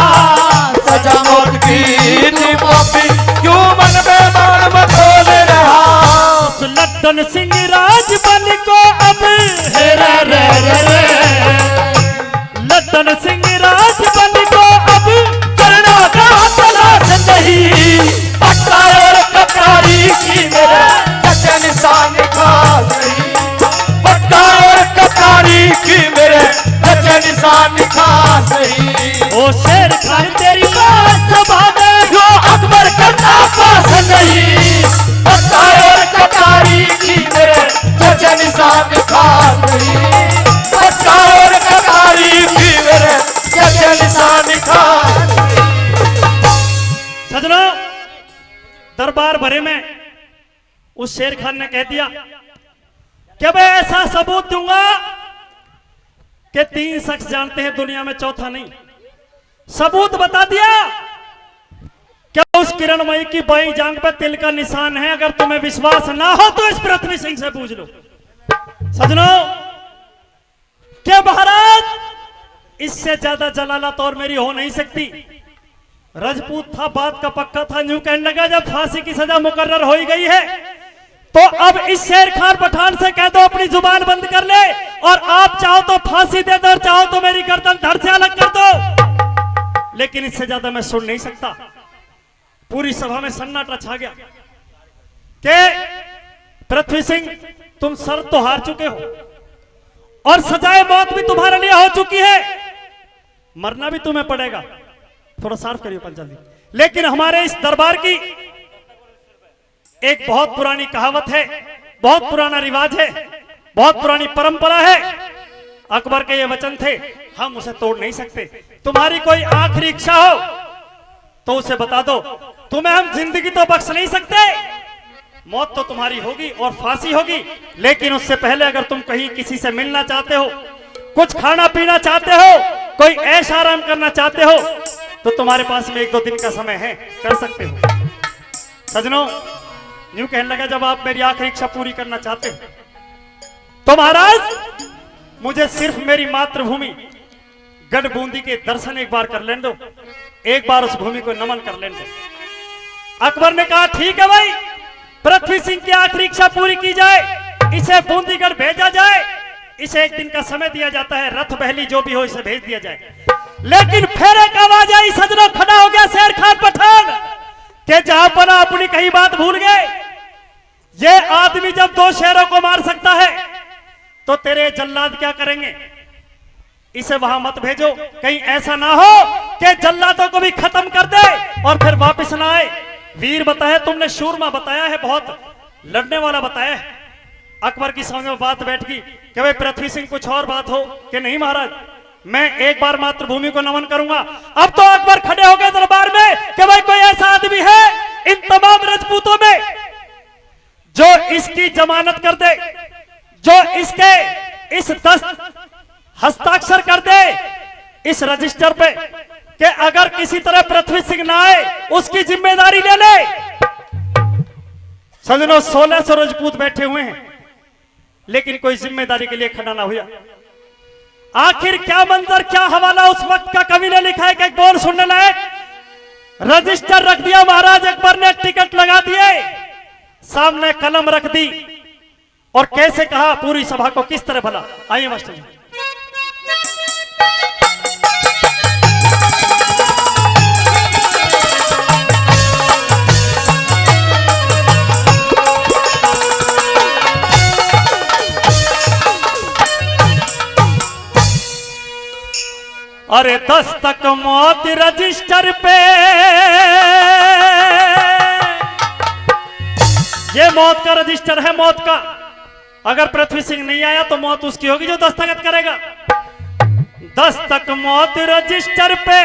सजा मौत की तू पापी क्यों मन में मालूम खोल रहा। उस लड्डन सिंह राज बन को अब लड्डन सिंह राज बन को अब करना तलाश नहीं। पक्का और कटारी की मेरे सच्चे निशान खास नहीं। पक्का और कटारी की मेरे सच्चे निशान खास नहीं। ओ शेर खान तेरी बात भागे जो अकबर करता पास नहीं। पक्का और कटारी की मेरे सच्चे निशान खास नहीं। पक्का और कटारी की मेरे सच्चे निशान खास नहीं। सजनों, दरबार भरे में उस शेर खान ने कह दिया कि मैं ऐसा सबूत दूंगा कि 3 शख्स जानते हैं दुनिया में, चौथा नहीं। सबूत बता दिया। क्या उस किरणमयी की बाई जांग पर तिल का निशान है? अगर तुम्हें विश्वास ना हो तो इस पृथ्वी सिंह से पूछ लो। सजनों, क्या महाराज इससे ज्यादा जलालत और मेरी हो नहीं सकती। राजपूत था, बात का पक्का था, यूं कहने लगा जब फांसी की सजा मुकर्रर हो ही गई है तो अब इस शेर खान पठान से कह दो अपनी जुबान बंद कर ले, और आप चाहो तो फांसी दे दो और चाहो तो मेरी गर्दन धड़ से अलग कर दो। लेकिन इससे ज्यादा मैं सुन नहीं सकता। पूरी सभा में सन्नाटा छा गया कि पृथ्वी सिंह तुम सर तो हार चुके हो और सजाए मौत भी तुम्हारे लिए हो चुकी है, मरना भी तुम्हें पड़ेगा। थोड़ा साफ करिए पंचाल जी। लेकिन हमारे इस दरबार की एक बहुत पुरानी कहावत है, बहुत पुराना रिवाज है, बहुत पुरानी परंपरा है। अकबर के ये वचन थे, हम उसे तोड़ नहीं सकते। तुम्हारी कोई आखिरी इच्छा हो तो उसे बता दो, तुम्हें हम जिंदगी तो बख्श नहीं सकते, मौत तो तुम्हारी होगी और फांसी होगी, लेकिन उससे पहले अगर तुम कहीं किसी से मिलना चाहते हो, कुछ खाना पीना चाहते हो, कोई ऐश आराम करना चाहते हो, तो तुम्हारे पास में 1-2 दिन का समय है, कर सकते हो। सजनों, यूं कहने लगा, जब आप मेरी आखिरी इच्छा पूरी करना चाहते हो तो महाराज मुझे सिर्फ मेरी मातृभूमि गढ़ बूंदी के दर्शन एक बार कर लेने दो, एक बार उस भूमि को नमन कर लेने दो। अकबर ने कहा, ठीक है भाई, पृथ्वी सिंह की आखिरी इच्छा पूरी की जाए, इसे बूंदीगढ़ भेजा जाए, इसे 1 दिन का समय दिया जाता है, रथ बहली जो भी हो इसे भेज दिया जाए। लेकिन फिर एक आवाज आई, सजनों, खड़ा हो गया शेर खान पठान के जहां पर अपनी कही बात भूल गए। ये आदमी जब 2 शेरों को मार सकता है तो तेरे जल्लाद क्या करेंगे? इसे वहां मत भेजो, कहीं ऐसा ना हो कि जल्लादों को भी खत्म कर दे और फिर वापस ना आए। वीर बताया तुमने, शूरमा बताया है, बहुत लड़ने वाला बताया है। अकबर की समझ में बात बैठ गई कि भाई पृथ्वी सिंह कुछ और बात हो कि नहीं महाराज, मैं एक बार मातृभूमि को नमन करूंगा। अब तो अकबर खड़े हो गए दरबार में कि भाई कोई ऐसा आदमी है इन तमाम राजपूतों में जो इसकी जमानत कर दे, जो इसके इस हस्ताक्षर कर दे इस रजिस्टर पे कि अगर किसी तरह पृथ्वी सिंह ना आए उसकी जिम्मेदारी ले ले। सजनों, 1600 राजपूत बैठे हुए हैं, लेकिन कोई जिम्मेदारी के लिए खड़ा ना हुआ। आखिर क्या मंजर, क्या हवाला उस वक्त का कवि ने लिखा है कि एक बोल सुनने लायक। रजिस्टर रख दिया महाराज अकबर ने, टिकट लगा दिए, सामने कलम रख दी और कैसे कहा पूरी सभा को, किस तरह भला। आइए मास्टर जी। अरे दस्तक मौत रजिस्टर पे, ये मौत का रजिस्टर है, मौत का। अगर पृथ्वी सिंह नहीं आया तो मौत उसकी होगी जो दस्तखत करेगा। दस्तक मौत रजिस्टर पे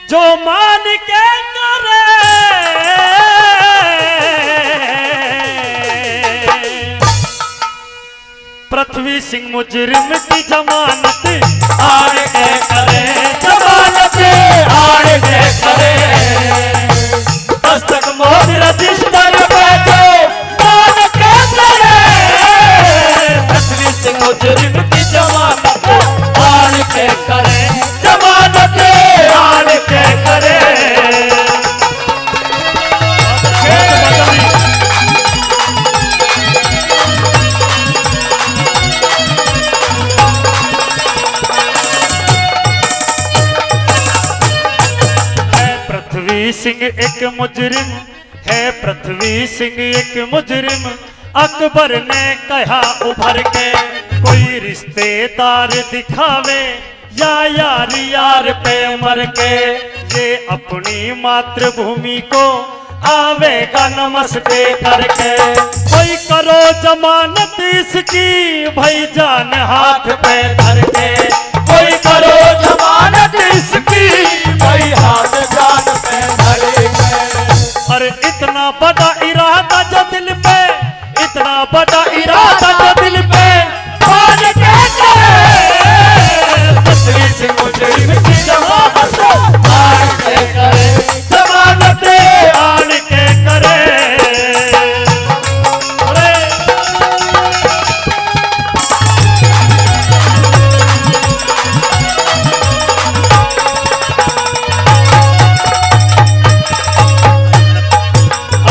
जो मान के करे, पृथ्वी सिंह मुजरिम की जमानत आड़ के करे, जमानत आड़ के करे। दस्तक मौत रजिस्टर पे जो मान के करे, पृथ्वी सिंह मुजरिम की जमानत आड़ के करे, जमानत आड़ के करे। पृथ्वी सिंह एक मुजरिम है, पृथ्वी सिंह एक मुजरिम। अकबर ने कहा उभर के, कोई रिश्तेदार दिखावे या यार यार पे मर के, ये अपनी मातृभूमि को आवेगा नमस्ते करके। कोई करो जमानत इसकी भाई जान हाथ पे धर के, कोई करो जमानत इसकी भाई हाथ जान पे धर के। अरे इतना बड़ा इरादा जो दिल पे, इतना बड़ा इरादा जो दिल पे मान के करे, पृथ्वी सिंह मुजरिम की जमानत आड़ के करे, जमानत आड़ के करे। अरे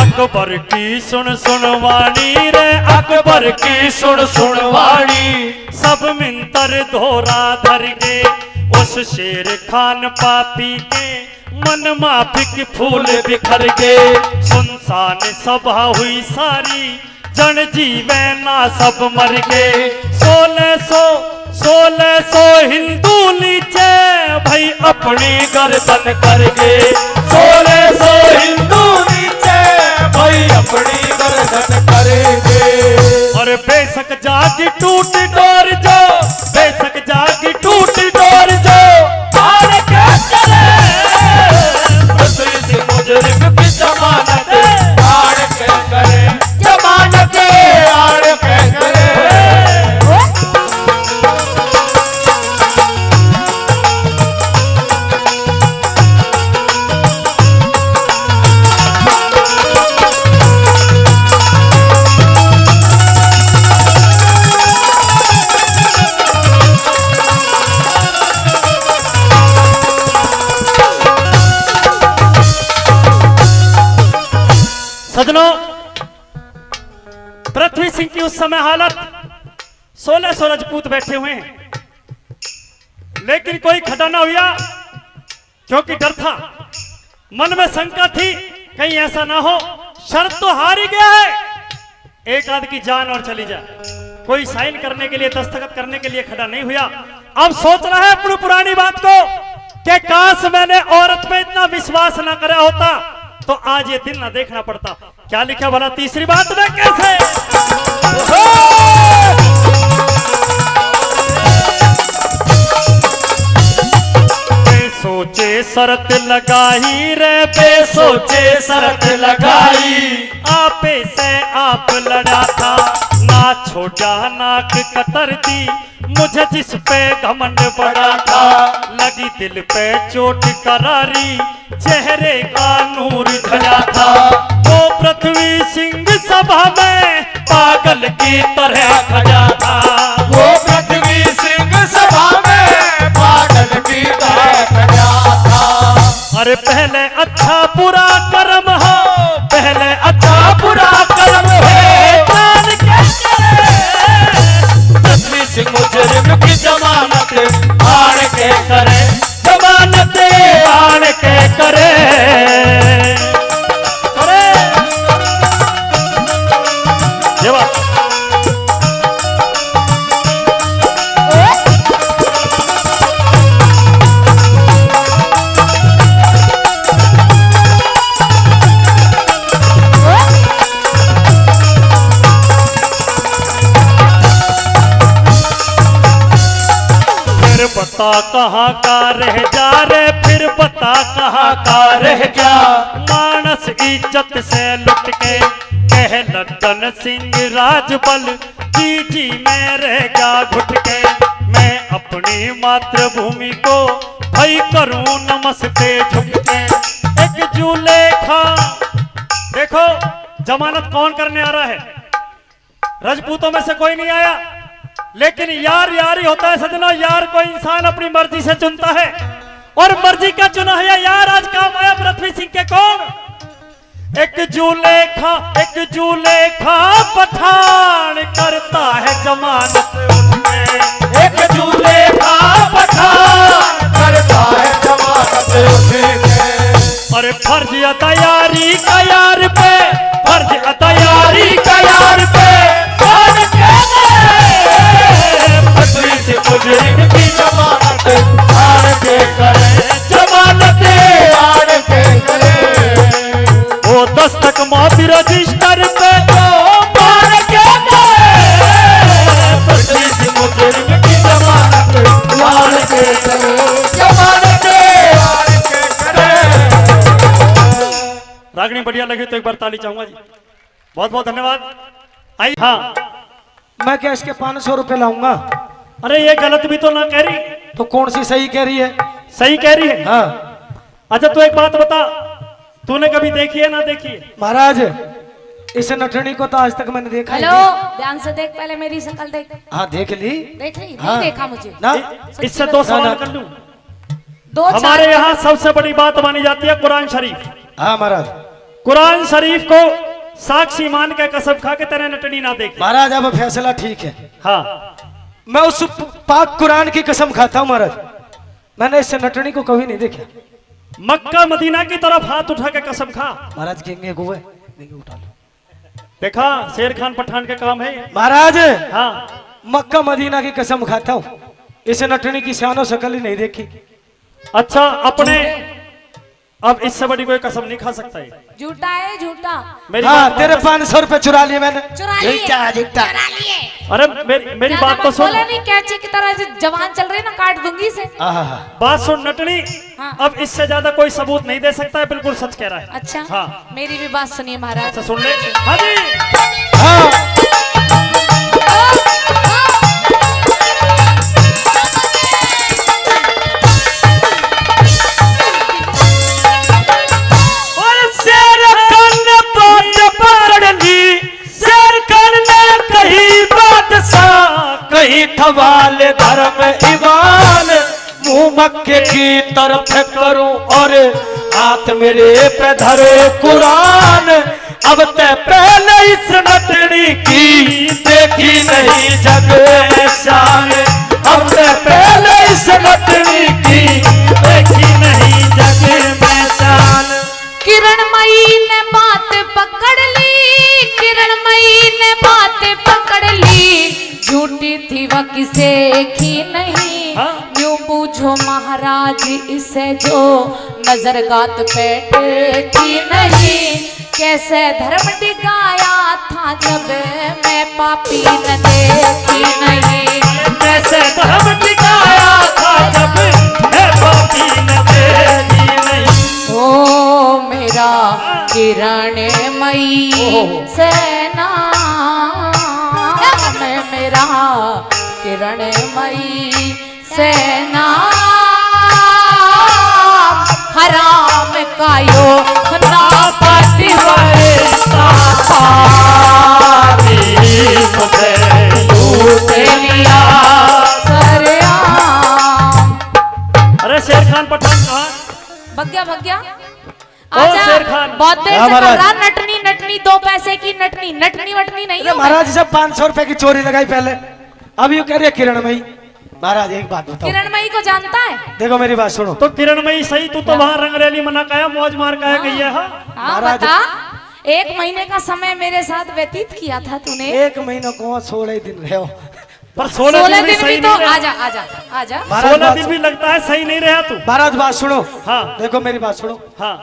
अकबर की सुन सुनवाणी रे, अकबर की सुन सुनवाणी। सब मिंतर धोरा धर गे, उस शेर खान पापी के मन माफिक फूल बिखर गे। सुनसान सभा हुई सारी, जन जीवे ना सब मर गे। 1600 हिंदू नीचे भाई अपनी गर्दन कर गे, 1600 हिंदू नीचे भाई अपनी गर्दन करेंगे। और बेशक जागी टूट डोर जो, बेशक जागी टूट डोर जो आड़ के करे, पृथ्वी सिंह मुजरिम की जमानत आड़ के करे, जमानत आड़ के करे। पृथ्वी सिंह की उस समय हालत 1600 राजपूत बैठे हुए हैं, लेकिन कोई खड़ा ना हुआ क्योंकि डर था, मन में शंका थी कहीं ऐसा ना हो शर्त तो हार ही गया है, एक आध की जान और चली जाए। कोई साइन करने के लिए, दस्तखत करने के लिए खड़ा नहीं हुआ। अब सोच रहा है अपनी पुरानी बात को कि काश मैंने औरत पे इतना विश्वास ना करा होता तो आज ये दिन ना देखना पड़ता। क्या लिखा भला तीसरी बात में कैसे? सोचे शरत लगाई रे, सोचे शरत लगाई, आपे से आप लड़ा था, ना छोड़ा नाक कतर दी, मुझे जिस पे घमंड बड़ा था, लगी दिल पे चोट करारी, चेहरे का नूर झला था, वो पृथ्वी सिंह सभा में पागल की तरह खड़ा था, वो पृथ्वी सिंह सभा में पागल की तरह खड़ा था। अरे पहले अच्छा बुरा कर्म हो, पहले अच्छा बुरा कर्म है, जान के पृथ्वी सिंह मुजरिम की जमानत आड़ के करे, जमानत आड़ के करे। अरे ये बात बता कहाँ का रह जा रे, फिर बता कहाँ का रह जा, मानस इज्जत से लुट के कह लद्दन सिंह राजबल, जी मैं रह गया घुट के, मैं अपनी मातृभूमि को भाई करूं नमस्ते झुक के। एक जुलेखा, देखो जमानत कौन करने आ रहा है, राजपूतों में से कोई नहीं आया, लेकिन यार यार ही होता है सजना, यार कोई इंसान अपनी मर्जी से चुनता है और मर्जी का चुना है यार आज काम आया पृथ्वी सिंह के कौन? एक जुलेखा पठान करता है जमानत उसमें, एक जुलेखा पठान करता है जमानत उसमें। अरे फर्ज तैयारी का यार पे, फर्ज तैयारी का यार पे, पृथ्वी से मुजरिम की जमानत आड़ के करे, जमानत आड़ के करे, वो दस्तक मौती रजिस्टर पे तो आड़ के करे, पृथ्वी से मुजरिम की जमानत आड़ के करे, जमानत आड़ के करे। रागनी बढ़िया लगी तो एक बार ताली चाहूंगा जी, बहुत बहुत धन्यवाद। आई हाँ, मैं क्या इसके 500 रुपए लाऊंगा? अरे ये गलत भी तो ना कह रही, तो कौन सी सही कह रही है? सही कह रही है। हाँ अच्छा तू एक बात बता, तूने कभी देखी है ना देखी है? महाराज, इस नटनी को तो आज तक मैंने देखा ही हेलो, नहीं। ध्यान से देख, पहले मेरी शक्ल देख। हाँ देख ली। देख रही? हाँ। नहीं देखा मुझे ना इससे दो सवाल ना। कर लूं। दो हमारे चार- यहाँ सबसे बड़ी बात मानी जाती है कुरान शरीफ। हाँ महाराज, कुरान शरीफ को साक्षी मान के कसम खा के तेरे नटनी ना देखी। महाराज अब फैसला ठीक है। हाँ मैं उस पाक कुरान की कसम खाता हूँ महाराज, मैंने इस नटनी को कभी नहीं देखा। मक्का मदीना की तरफ हाथ उठा के कसम खा। महाराज केंगे गुए देंगे, उठा लो। देखा शेर खान पठान के काम है ये। महाराज हाँ मक्का मदीना की कसम खाता हूँ, इस नटनी की शानो शकल ही नहीं देखी। अच्छा, अपने अब इससे बड़ी कोई कसम नहीं खा सकता है। झूठा है, झूठा। मेरी हाँ बात तेरे मान- 500 रुपए चुरा लिए मैंने। चुरा लिए, झूठा, झूठा। चुरा लिए। अरे मेरी बात तो सुन। बोले नहीं, कैची की तरह जो जवान चल रही है ना, काट दूंगी इसे। आहा, बात सुन नटनी, हाँ। अब इससे ज्यादा कोई सबूत नहीं दे सकता है, बिल्कुल सच कह रहा है। अच्छा हाँ। मेरी भी बात सुनिए महाराज। अच्छा सुन ले। हाँ जी। हाँ और शेर खान ने बात पकड़ ली, शेर खान ने कही बादशाह, कहीं थवाल धर्म ईमान, मुंह मक्के की तरफ करूं और हाथ मेरे पे धरे कुरान। अब ते पहले इस नटनी की देखी नहीं, हाँ? यूं पूछो महाराज इसे जो नजर गात पे टेकी नहीं। कैसे धर्म टिकाया था जब मैं पापी न देखी नहीं। कैसे धर्म टिकाया था जब मैं पापी न देखी नहीं। ओ मेरा किरणमयी सेना, मेरा किरणमयी सेना, हराम कायो ना पतिवारे लिया सरेआम। अरे शेर खान पठान कहाँ? भग्या भग्या कौन शेर खान? बहुत देर हाँ, से महाराज। कर रहा नटनी नटनी, 2 पैसे की नटनी, नटनी वटनी नहीं अरे हूँ मैं। महाराज जब 500 रुपए की चोरी लगाई पहले, अब यूं कह रही है किरणमयी। महाराज एक बात बताओ, किरणमयी को जानता है? देखो मेरी बात सुनो। तो किरणमयी सही, तू तो वहाँ रंगरेली मना काया, मौज मार काया गई है। हाँ? हाँ महाराज। बता, 1 महीने का समय मेरे साथ व्यतीत किया था तूने। 1 महीना को 16 दिन रहे हो। पर 16 16 दिन भी दिन भी सही तो नहीं रहा। आजा आजा आजा। महाराज 16 बात दिन भी लगता है सही नहीं रहा तू। महाराज बात सुनो। हाँ। देखो मेरी बात सुनो, हाँ,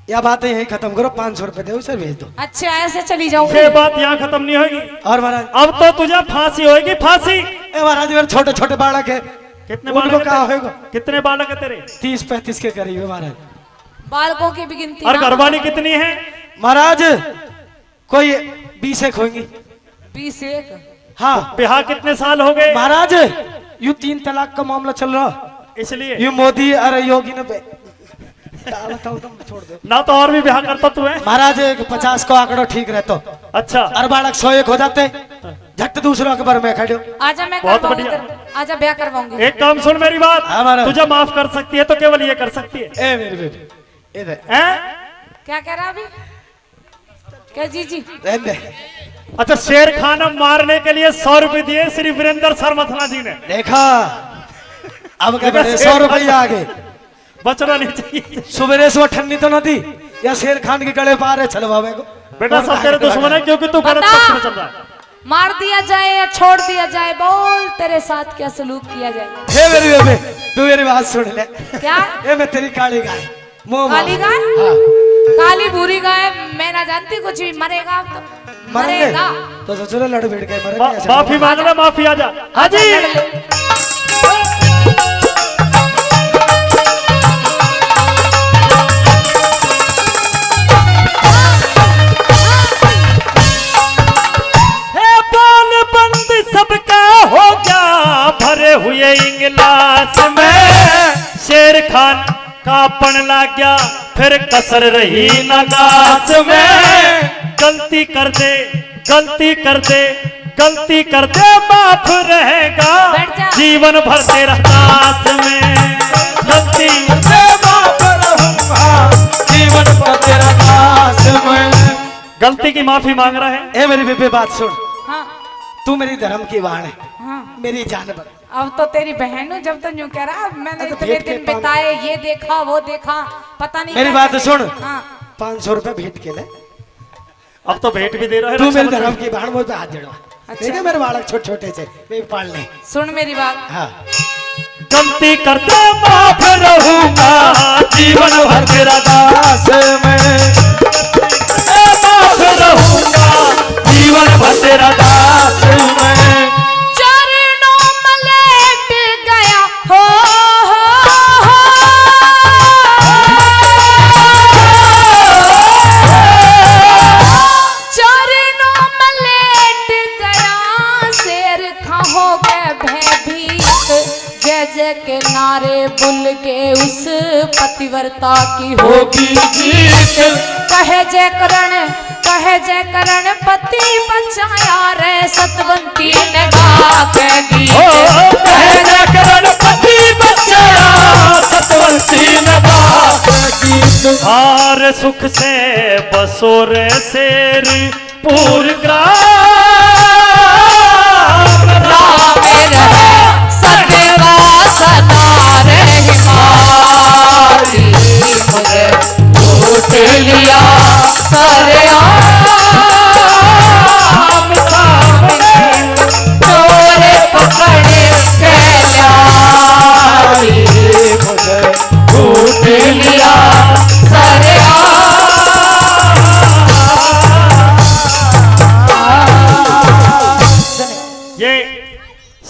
यह बात यही खत्म करो, 500 रुपए दो उसे भेज दो। अच्छा ऐसे चली जाऊंगी। ये बात यहाँ खत्म नहीं होगी। और महाराज, अब तो तुझे फांसी होगी, फांसी। ए महाराज मेरे छोटे छोटे बालक है, कितने उनको बालक कहा है होगा? तेरे? कितने बालक है तेरे? 30-35 के करीब है महाराज। बालकों की भी गिनती और ना। घरवाली कितनी है? महाराज कोई 20 एक होंगी। 21। हाँ बिहार कितने साल हो गए? महाराज, यूं 3 तलाक का मामला चल रहा, इसलिए यूं मोदी अरे योगी ने क्या बताऊं, तुम छोड़ दो ना तो और भी बिहार करता तू है। महाराज। 50 को आंकड़ो ठीक रहता, अच्छा, और बालक 101 हो जाते, झट दूसरों के बारे में खड़े हो। आजा मैं बहुत करवाऊंगी बढ़िया। तेरे- आजा ब्याह करवाऊंगी। एक काम सुन मेरी बात, हाँ, महाराज। तुझे माफ कर सकती है तो केवल ये कर सकती है। ए मेरी बेटी इधर हैं? क्या कह रहा अभी? क्या जी जी? रहने दे। अच्छा, शेर खान मारने के लिए 100 रुपए दिए श्री वीरेंद्र शर्मथला जी ने। देखा, अब क्या बड़े 100 रुपये आगे। बचना नहीं चाहिए सुबह से वो ठंडी तो न थी, या शेर खान के गले पार है छलवावे को। बेटा। और सब कहा तेरे कि दुश्मन है क्योंकि तू गलत बता। पक्ष में चल रहा है। मार दिया जाए या छोड़ दिया जाए, बोल तेरे साथ क्या सलूक किया जाए? हे मेरी बेबे, तू मेरी बात सुन ले। क्या? ए मैं तेरी काली गाय, मुंह काली मार। गाय? हाँ, काली भूरी गाय मैं ना जानती, कुछ भी मरेगा तो मरेंगे मरेगा। तो ससुर लड़ भिड़ गए, मरेंगे ऐसे। माफी मांग ले, माफी आ जा। हाजी लड़ ले। है बाल बंद सबका हो गया भरे हुए इंगलास में। शेर खान का पण लग गया फिर कसर रही न गास में। गलती कर दे, गलती कर दे, गलती कर दे, माफ रहेगा बैठ जा। जीवन भर तेरा दास में। गलती कर दे, माफ रहूंगा जीवन भर तेरा दास में। गलती की माफी मांग रहा है। ए मेरी बेबे बात सुन, हाँ तू मेरी धर्म की बाण है, हाँ। मेरी जान बन। अब तो तेरी बहन हूँ, जब तक यूं कह रहा मैंने तो इतने भेंट के दिन पाँव- बिताए, ये देखा वो देखा, पता नहीं मेरी क्या बात क्या सुन। देखा। हाँ 500 रुपए भेंट के ले, अब तो भेंट भी दे रहा है। तू मेरी रक्षाबंधन। धर्म की बाण मुझ पे हाथ जड़वा। अच्छा। ठीक है, मेरे बालक छोटे छोटे से वे पाल ले। सुन मेरी बात। हाँ, गलती करते माफ रहूंगा जीवन भर तेरा दास में। माफ रहूंगा जीवन भर तेरा दास में। चरणों में लेट गया हो, चरणों में लेट गया शेर खाहो के भयभीत। जय जय के नारे बुल के उस पतिव्रता की होगी जीत। कहे जय करण पति बचाया रे सतवंती ने गा के गीत। कहे जय करण पति बचाया सतवंती ने गा के गीत। हार सुख से बसोर शेर पूर ग्राम। राम रहे सतवा सदा रे हिमालय। मुझे लूट लिया सरेआम। चोर पकड़े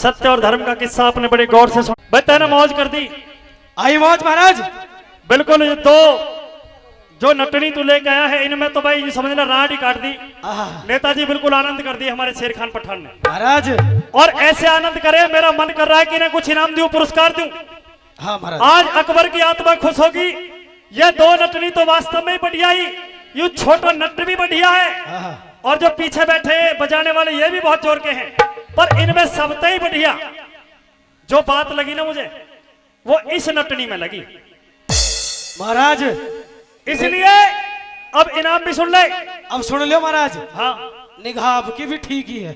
सत्य और धर्म का किस्सा आपने बड़े गौर से सुना। बताया ना, मौज कर दी। आई मौज महाराज। बिल्कुल। ये दो जो नटनी तू लेके आया है, इनमें तो भाई समझ ला राड ही काट दी। नेताजी बिल्कुल आनंद कर दिए हमारे शेर खान पठान ने महाराज। और ऐसे आनंद करे, मेरा मन कर रहा है कि इन्हें कुछ इनाम दूं, पुरस्कार दूं। हाँ महाराज। आज अकबर की आत्मा खुश होगी। ये दो नटनी तो वास्तव में ही बढ़िया ही, यू छोटा नट भी बढ़िया है, और जो पीछे बैठे बजाने वाले ये भी बहुत जोर के हैं, पर इनमें सबसे ही बढ़िया जो बात लगी ना मुझे, वो इस नटनी में लगी महाराज। इसलिए अब इनाम भी सुन ले। अब सुन लो महाराज। हाँ, निगाह आपकी भी ठीक ही है,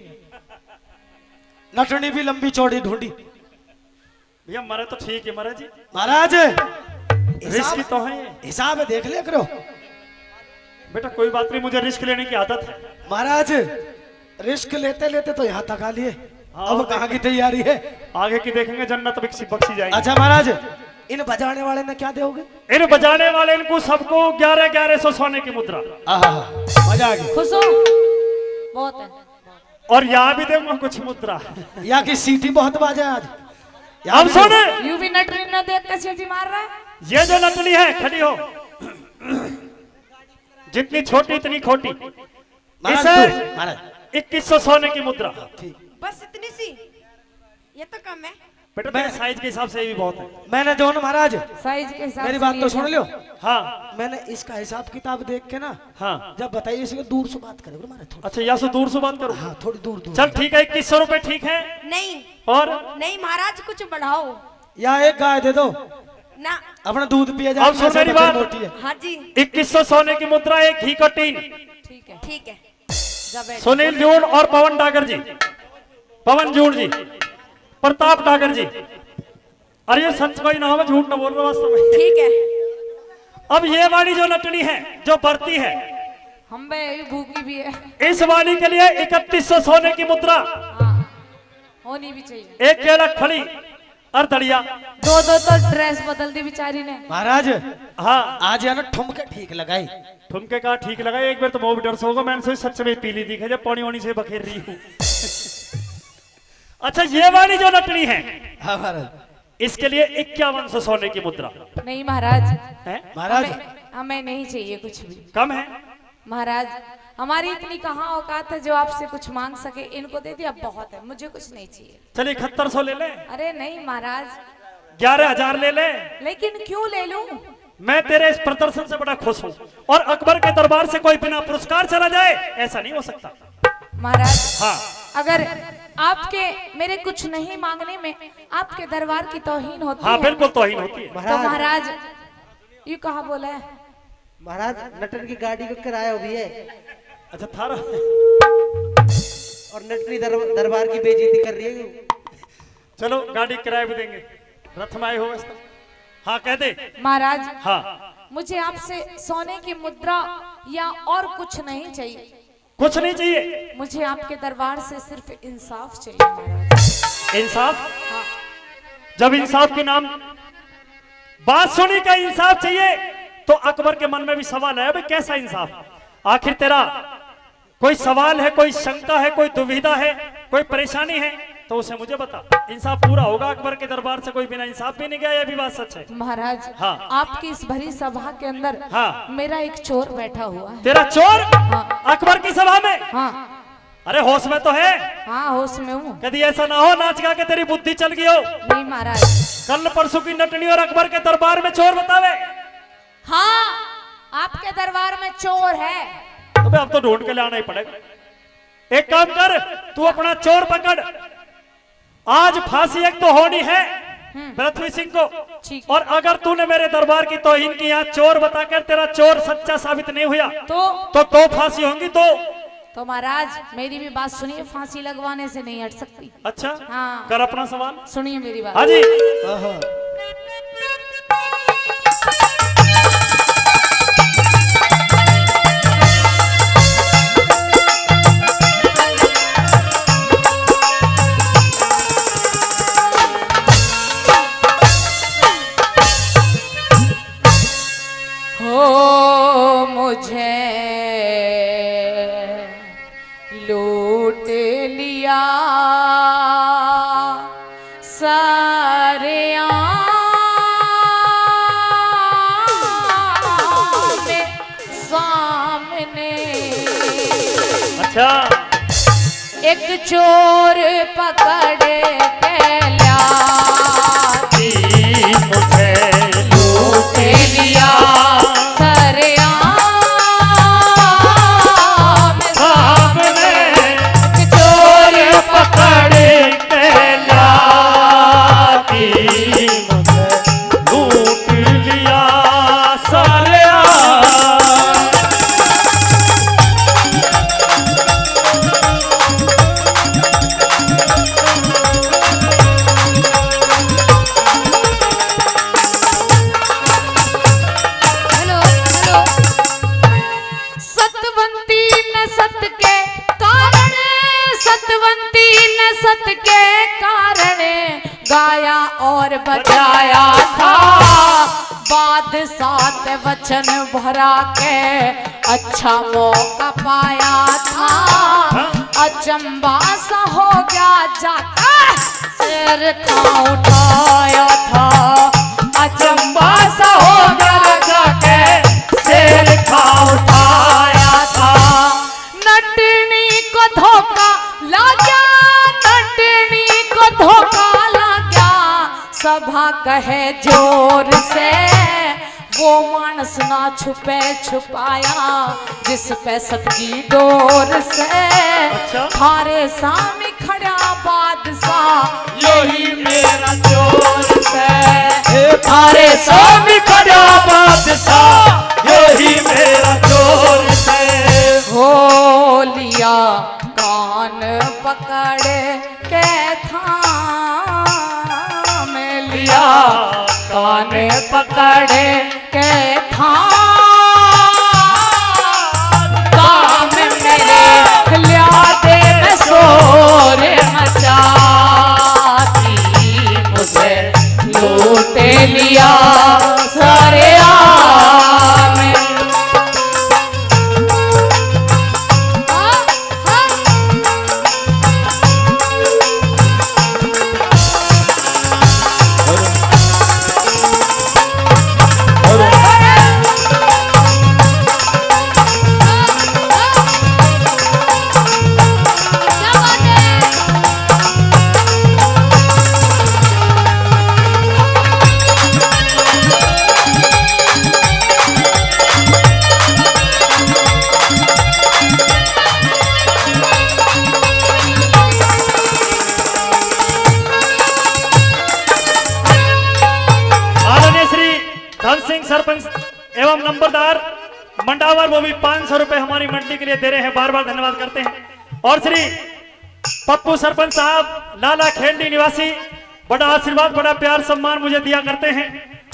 नटनी भी लंबी चौड़ी ढूंढी। भैया मरे तो ठीक है, मरे जी महाराज। रिस्क तो है ये। हिसाब है, देख लिया करो। बेटा कोई बात नहीं, मुझे रिस्क लेने की आदत है। महाराज रिस्क लेते लेते तो यहाँ तक आ लिए, हाँ, अब कहाँ की तैयारी है? आगे की देखेंगे, जन्नत बख्शी जाएगी। अच्छा महाराज, इन बजाने वाले ने क्या दोगे? इन बजाने वाले इनको सबको 1100 सोने की मुद्रा। मजा आ गया। खुश हो? बहुत है। और यहाँ भी दूंगा कुछ मुद्रा। यहाँ की सीटी बहुत बाजे आज। अब सुन, यू भी नटनी न देख कर सीटी मार रहा है। ये जो नटली है, खड़ी हो। जितनी छोटी इतनी खोटी। इसे 2100 सोने की मुद्रा। बस इतनी सी, ये तो कम है। बेटा तेरे साइज के हिसाब से ये भी बहुत है। मैंने जो महाराज, साइज के हिसाब मेरी से बात तो सुन लो। हाँ मैंने इसका हिसाब किताब देख के ना, हाँ। जब बताइए इसे दूर से बात करें हमारे थोड़ी। अच्छा, यहाँ से दूर से बात करो। हाँ थोड़ी दूर दूर। चल ठीक है, 2100 रुपए ठीक है। नहीं और नहीं महाराज, कुछ बढ़ाओ या एक गाय दे दो ना, अपना दूध पिया जाए। अब सुन मेरी बात। मोटी है। हाँ जी 2100 सोने की मुद्रा, एक घी का टीन। ठीक है। ठीक है। जा बैठ। सुनील जून और पवन डागर जी, पवन जून जी, प्रताप डागर जी। अरे ये सच कोई ना हो, मैं झूठ ना बोल रहा वास्तव में। ठीक है। अब ये वाली जो नटनी है, जो बढ़ती है, हम बे भूखी भी है। इस वाली के लिए 3100 सोने की मुद्रा, हाँ, होनी भी चाहिए। एक केलक फली और दड़िया। दो तो ड्रेस बदल दी बेचारी ने। महाराज हाँ, आज है ना ठुमके ठीक लगाई। ठुमके का ठीक लगा। एक बार तो बहुत डर से होगा, मैंने सोची सच में पीली दिखे जब पानी वानी से बखेर रही हूँ। अच्छा, ये वाली जो नटनी है, हाँ महाराज, इसके लिए 5100 सोने की मुद्रा नहीं महाराज, है। महाराज हमें नहीं चाहिए कुछ भी। कम है महाराज, हमारी इतनी कहाँ औकात है जो आपसे कुछ मांग सके। इनको दे दिया बहुत है, मुझे कुछ नहीं चाहिए। चलिए 7100 ले ले। अरे नहीं महाराज। 11000 ले ले। लेकिन क्यों ले लूं? मैं तेरे इस प्रदर्शन से बड़ा खुश हूँ, और अकबर के दरबार से कोई बिना पुरस्कार चला जाए, ऐसा नहीं हो सकता। महाराज हाँ, अगर आपके मेरे कुछ नहीं मांगने में आपके दरबार की तौहीन होती हाँ है, बिल्कुल तौहीन होती है। तो महाराज ये कहा बोला है? महाराज नटन की गाड़ी का किराया भी है, अच्छा थारा। और नटनी दरबार की बेइज्जती कर रही है। चलो गाड़ी किराए भी देंगे, रथ में आए हो वैसे। हाँ कह दे। महाराज हाँ, मुझे आपसे सोने की मुद्रा या और कुछ नहीं चाहिए। कुछ नहीं चाहिए। मुझे आपके दरबार से सिर्फ इंसाफ चाहिए महाराज। इंसाफ? हाँ। जब इंसाफ के नाम बात सुनी का इंसाफ चाहिए, तो अकबर के मन में भी सवाल है, भाई कैसा इंसाफ? आखिर तेरा कोई सवाल है, कोई शंका है, कोई दुविधा है, कोई परेशानी है, तो उसे मुझे बता। इंसाफ पूरा होगा। अकबर के दरबार से कोई बिना इंसाफ भी नहीं गया, यह भी बात सच है। महाराज हाँ। आपकी इस भरी सभा के अंदर हाँ। मेरा एक चोर बैठा हुआ है। तेरा चोर? हाँ। अकबर की सभा में? हाँ अरे होश में तो है? हाँ होश में हूँ। कभी ऐसा ना हो नाच गा के तेरी बुद्धि चल गई हो। नहीं महाराज। कल परसों की नटनी और अकबर के दरबार में चोर बतावे। हाँ आपके दरबार में चोर है। अबे अब तो ढूंढ के लाना ही पड़ेगा। एक काम कर, तू अपना चोर पकड़। आज फांसी एक तो होनी है पृथ्वी सिंह को, ठीक। और अगर तूने मेरे दरबार की तौहीन की, यहाँ चोर बताकर तेरा चोर सच्चा साबित नहीं हुआ, तो फांसी होंगी। तो महाराज मेरी भी बात सुनिए, फांसी लगवाने से नहीं हट सकती। अच्छा हाँ। कर अपना सवाल। सुनिए मेरी बात। हाँ जी। हो मुझे लूट लिया एक चोर पकड़े के ल्याती मुझे लूट लिया सरेआम सामने एक चोर पकड़े के लाती मुझे लूट लिया सालिया। हेलो हेलो सतवंती न सत के कारण सतवंती न सत के कारण गाया और बजाया था बादशाह वचन भरा के अच्छा मौका पाया था अचंबा सा हो गया जाकर सिर खा उठाया था अचंबा सा हो गया जाके शेर खा उठाया था। नटनी को धोखा लगा नटनी को धोखा लगा सभा कहे जोर से वो मानस ना छुपे छुपाया जिस पे सतकी डोर से अच्छा। थारे सामने खड़ा बादशाह यही मेरा चोर से थारे सामने खड़ा बादशाह यही मेरा चोर से हो लिया कान पकड़ के थाम लिया कान पकड़ के काम मेरे लिया दे मैं शोर मचाती मुझे लूट लिया सारे आम सरपंच एवं नंबरदार मंडावर वो भी 500 रुपए हमारी मंडी के लिए दे रहे हैं, बार बार धन्यवाद करते हैं। और श्री पप्पू सरपंच साहब लाला खेंडी निवासी बड़ा आशीर्वाद बड़ा प्यार सम्मान मुझे दिया करते हैं,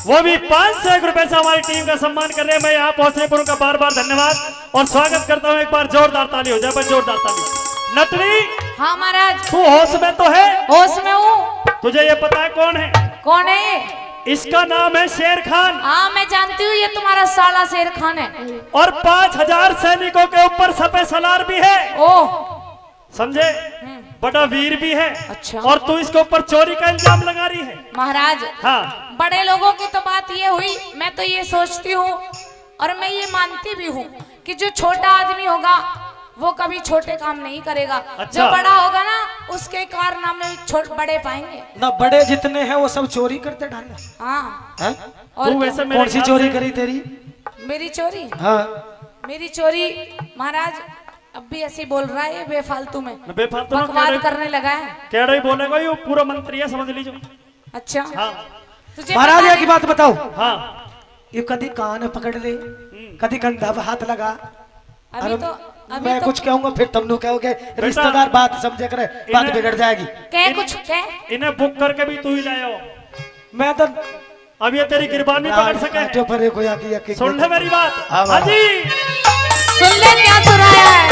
वो भी 501 रुपए से हमारी टीम का सम्मान कर रहे हैं। मैं यहाँ पहुंचने पर उनका बार बार धन्यवाद और स्वागत करता हूँ। एक बार जोरदार ताली हो जाए, बस जोरदार ताली। नटनी हाँ महाराज, तू होश में तो है? होश में हूँ। तुझे ये पता है कौन है? कौन है ये? इसका नाम है शेर खान। हाँ मैं जानती हूँ, ये तुम्हारा साला शेर खान है। और 5000 सैनिकों के ऊपर सपे सलार भी है। ओह समझे? बड़ा वीर भी है। अच्छा। और तू इसके ऊपर चोरी का इल्जाम लगा रही है। महाराज हाँ, बड़े लोगों की तो बात ये हुई, मैं तो ये सोचती हूँ और मैं ये मानती भी हूँ कि जो छोटा आदमी होगा वो कभी छोटे काम नहीं करेगा। अच्छा। जो बड़ा होगा ना उसके कारनामे बड़े पाएंगे ना। बड़े जितने हैं वो सब चोरी करते डाले। हाँ हैं? और तू वैसे मेरे कौन सी ख्याल चोरी से- करी तेरी? मेरी चोरी, हाँ, मेरी चोरी महाराज अब भी ऐसे बोल रहा है, ये बेफालतू में बेफालतू ना बकवाद कह करने लगा है। रही बोलेगा, ये पूरा मंत्री है, समझ लीजिए। अच्छा हाँ तुझे महाराज पता एक बात बताओ, हाँ। ये कभी कान पकड़ ले, कभी कंधा पे हाथ लगा। अभी तो मैं तो कुछ कहूंगा फिर तुम लोग कहोगे रिश्तेदार बात समझे करे, बात इन्हें- बिगड़ जाएगी। कह कुछ कह। इन्हें बुक करके भी तू ही लाया हो। मैं तो अब ये तेरी गिरबान भी पकड़ सके आटो पर एक होया कि सुन ले मेरी बात। हाँ, हाँ जी, सुन ले क्या चुराया है।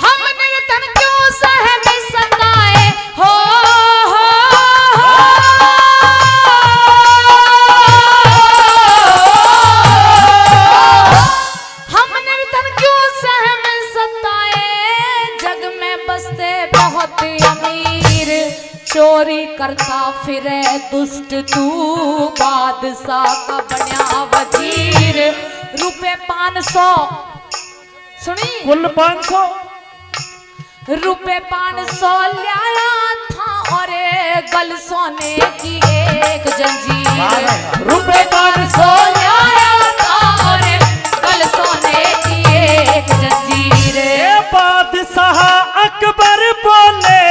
हम निर्धन क्यों सहम सताए हो, हम निर्धन क्यों सहम सताए, जग में बसते बहुत अमीर चोर दुष्ट तू बादशाह का बनया वजीर। रुपए 500 सुनी कुल 500 रुपए 500 लाया था और गल सोने की एक जंजीर। रुपए 500 लाया था और गल सोने की एक जंजीर। ये बादशाह अकबर बोले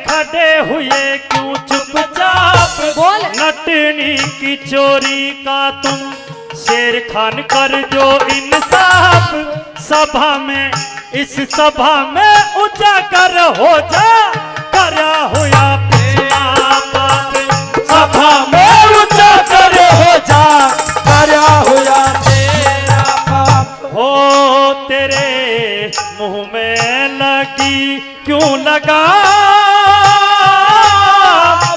खड़े हुए क्यों चुपचाप। बोल। नटनी की चोरी का तुम शेर खान कर जो इंसाफ। सभा में इस सभा में उजागर हो जा करा हुआ पिछला पाप। सभा में उजागर हो जा करा हुआ तेरा पाप। हो तेरे मुंह में लगी क्यों लगा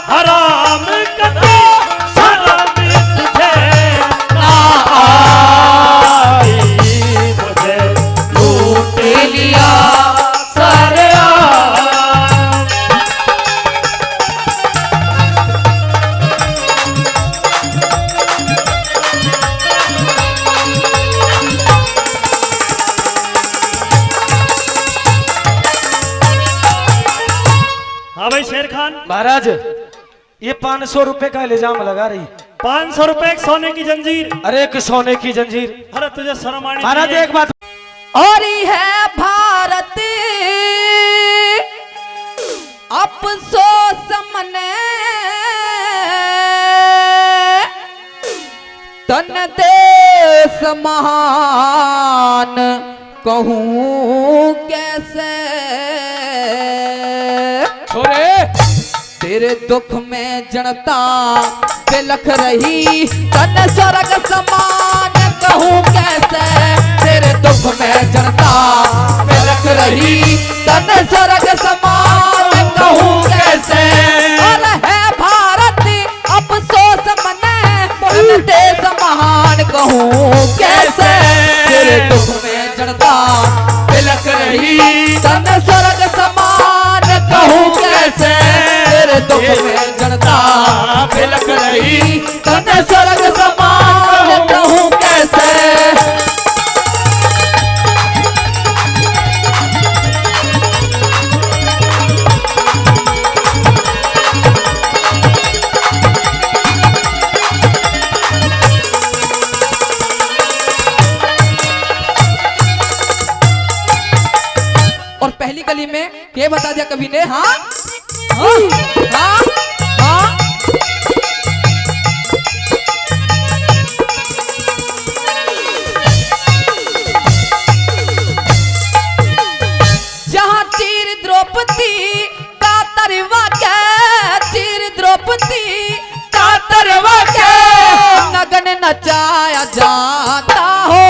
हराम कभी शर्म तुझे ना आई। मुझे लूट लिया सरेआम। हाँ भाई शेर खान, महाराज ये 500 रुपए का इल्जाम लगा रही। 500 रुपए एक सोने की जंजीर। अरे एक सोने की जंजीर। अरे तुझे शर्म आनी महाराज चाहिए। एक बात और है भारत अफसोस मने तन देश महान कहूँ कैसे। छोरे तेरे दुख में जनता बिलख रही तन स्वर्ग समान कहूँ कैसे। तेरे दुख में जनता बिलख रही तन स्वर्ग समान कहूँ कैसे। और है भारत अफसोस मने तन देश महान कहूँ कैसे। तेरे दुख में जनता बिलख रही तन स्वर्ग समान कहूँ कैसे। तेरे दुख में जनता बिलख रही तन स्वर्ग समान कहूँ कैसे। और पहली गली में ये बता दिया कवि ने। हाँ हाँ हाँ हाँ। जहाँ चीर द्रौपदी का तरवा के चीर द्रौपदी का तरवा के नगन नचाया जाता हो।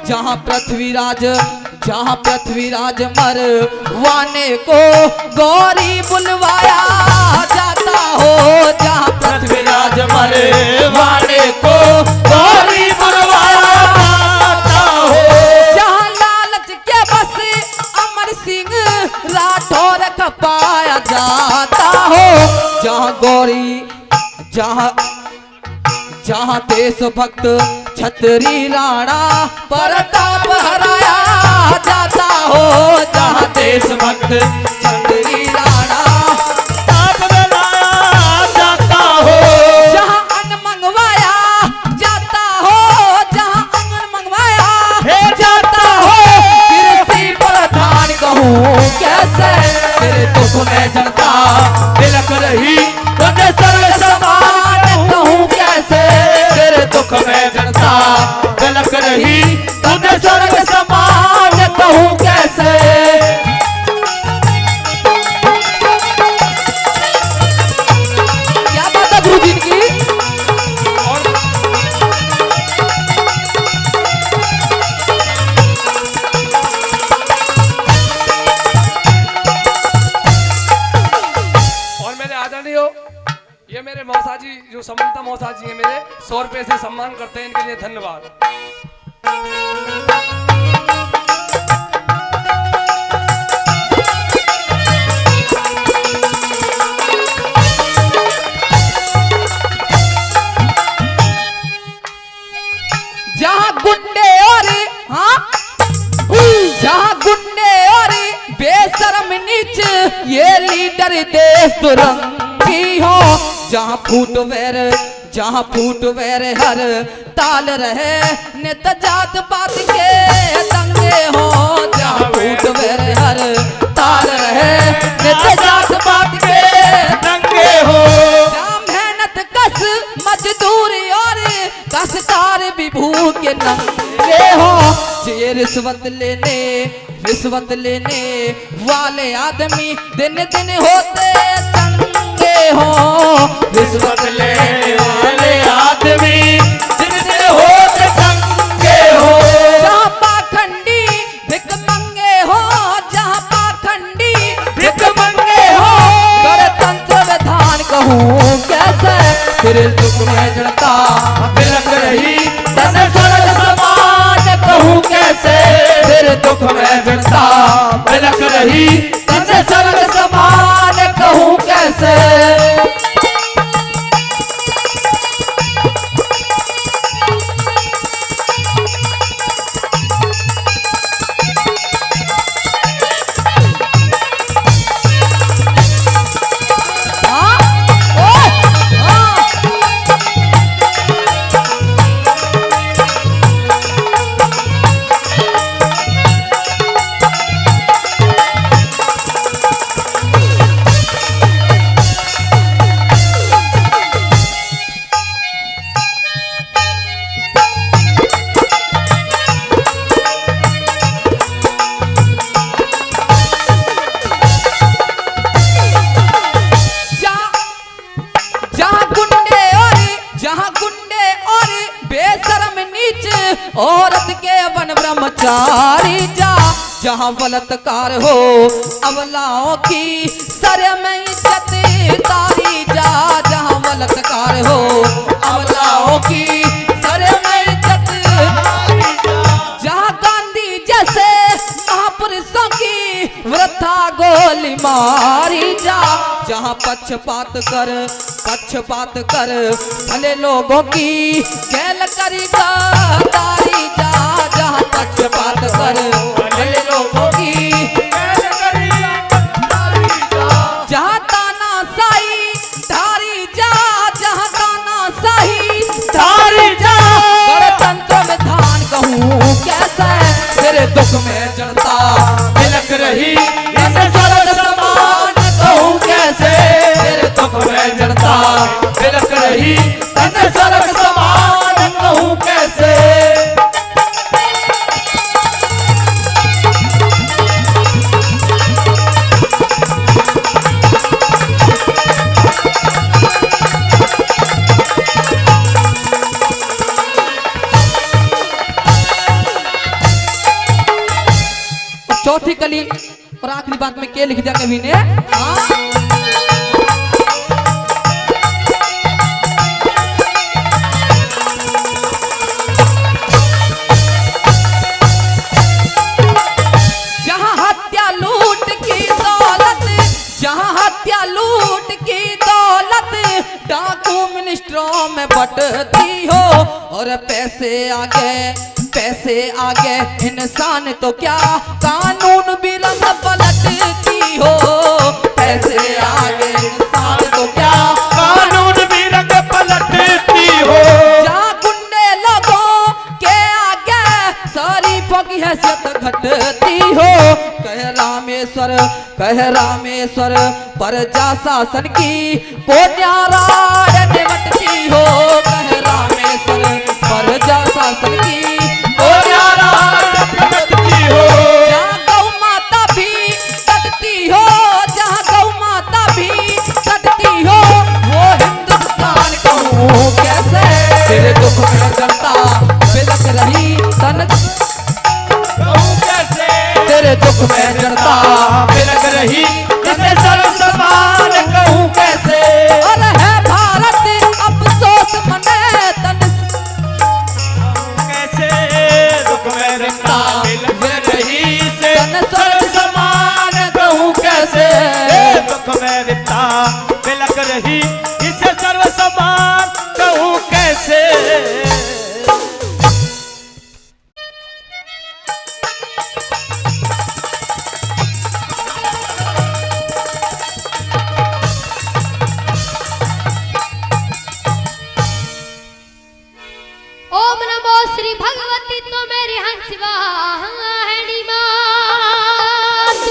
जहाँ पृथ्वीराज मर वाने को गौरी बुलवाया जाता हो। जहाँ पृथ्वीराज मर वाने को गौरी बुलवाया जाता हो। जहाँ लालच के बस अमर सिंह राठौर खपाया जाता हो। जहाँ गौरी जहाँ देशभक्त छतरी राणा प्रताप हराया जाता हो। जहाँ देशभक्त छतरी राणा प्रताप हराया जाता हो। जहाँ अन्न मंगवाया जाता हो। जहाँ अन्न मंगवाया जाता हो। कृषि प्रधान कहूँ कैसे। तेरे दुख में जनता बिलख रही तने सर्व समान कहूँ कैसे। तेरे दुख में जनता बिलख रही तने स्वर्ग समान कहूँ कैसे। क्या बात है गुरुजी की। और मेरे आदरणीय ये मेरे मौसा जी जो समंता मौसा जी हैं मेरे 100 रुपए से सम्मान करते हैं, इनके लिए धन्यवाद। लीडर देश दुरंगी हो, जहाँ फुटवेयर हर ताल रहे नेता जात पात के दंगे हो, जहाँ फुटवेयर हर ताल रहे नेता जात पात के दंगे हो। जहाँ मेहनत कस मजदूरी और कसदार भी भूखे नंगे हो, ये रिश्वत लेने वाले आदमी दिन दिन होते चंगे हो, रिश्वत लेने वाले आदमी दिन दिन होते चंगे हो। जहाँ पाखंडी भिख मंगे हो, जहाँ पाखंडी भिख मंगे हो। गणतंत्र विधान कहूँ कैसे, फिर दुख में जड़ता बिलख रही तन स्वर्ग समान कहूँ कैसे, फिर दुख में जड़ता बिलख रही तन स्वर्ग समान कहूँ कैसे। औरत के वन ब्रह्मचारी जहाँ बलात्कार हो अबलाओं की सर में इज्जत तारी जहाँ बलात्कार हो अबलाओं की सर में इज्जत, जहाँ गांधी जैसे महापुरुषों की वृथा गोली मारी जहाँ पक्षपात कर भले लोगों की गैल करी गद्दारी जहाँ पक्षपात कर भले लोगों की गैल करी गद्दारी जहाँ तानाशाही धारी जहाँ तानाशाही धारी गणतंत्र में धान कहूँ कैसे, तेरे दुख में जड़ता बिलख रही तन स्वर्ग समान कहूँ कैसे, तेरे दुख में जड़ता बिलख रही तन स्वर्ग समान कहूँ कैसे। चौथी कली और आखिरी बात में क्या लिख दिया कवि ने, जहाँ हत्या लूट की दौलत डाकू मिनिस्ट्रों में बटती हो, और पैसे आगे इंसान तो क्या कानून भी रंग पलटती हो, पैसे आगे इंसान तो क्या कानून भी रंग पलटती हो। जहाँ गुंडे लोगों के आगे शरीफों की हैसियत घटती हो, कह रामेश्वर प्रजा शासन की को न्यारा निमटती हो, कह रामेश्वर प्रजा शासन की ओ न्यारा निमटती हो। जहाँ गौ माता भी कटती हो, जहाँ गौ माता भी कटती हो, वो हिंदुस्तान कहूँ कैसे, तेरे दुख में जड़ता बिलख रही तन कहूँ कैसे, तेरे दुख में जड़ता बिलख रही तन स्वर्ग समान कहूँ कैसे। और है भारत हंसवाणी मात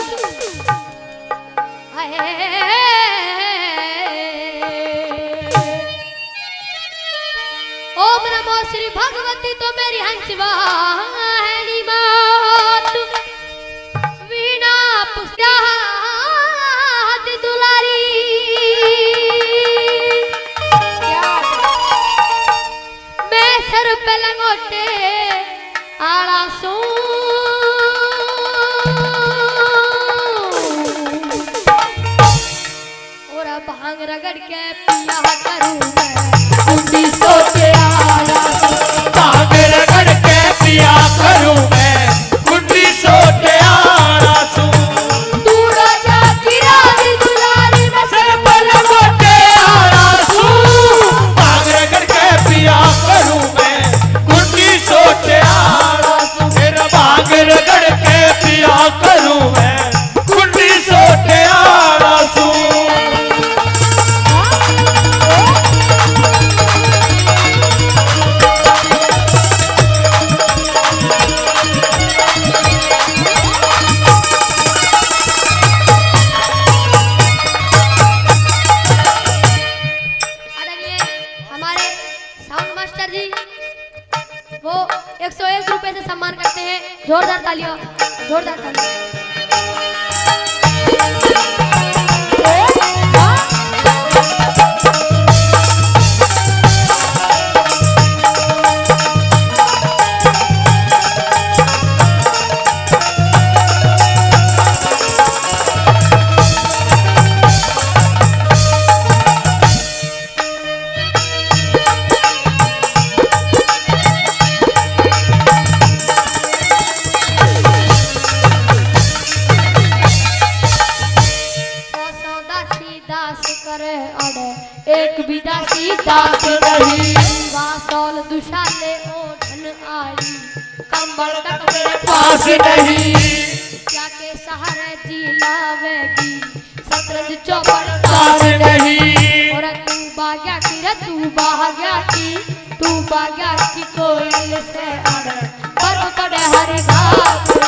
ओम नमो श्री भगवती तो मेरी हंसवाणी मात वीणा पुष्टाद दुलारी मैं सर पे लंगोटे आला सू और भांग रगड़ के पिया करूं मैं कुंडी सोचे आला भांग रगड़ के पिया करूं मैं कुंडी सोटे आना सू तू राजा की रानी दुलारी मैं सर पर लंगोटे आना सू भांग रगड़ के पिया करूं मैं कुंडी सोटे आना सू मेरा भांग रगड़ के पिया करूं मैं कुंडी सोटे आना सू आदरणीय हमारे साउंड मास्टर जी वो 101 रुपए से सम्मान करते हैं जोरदार तालियां जोरदार तालियां दास करे अड़े एक भी दासी दास नहीं वासौल दुशाले ओढ़न आई कंबल तक मेरे पास नहीं क्या के सहारे जी लावेगी शतरंज चौपड़ पास नहीं और तू बाग्या की रे तू बाग्या की कोयल से अड़े पर पड़े हरी घास ओ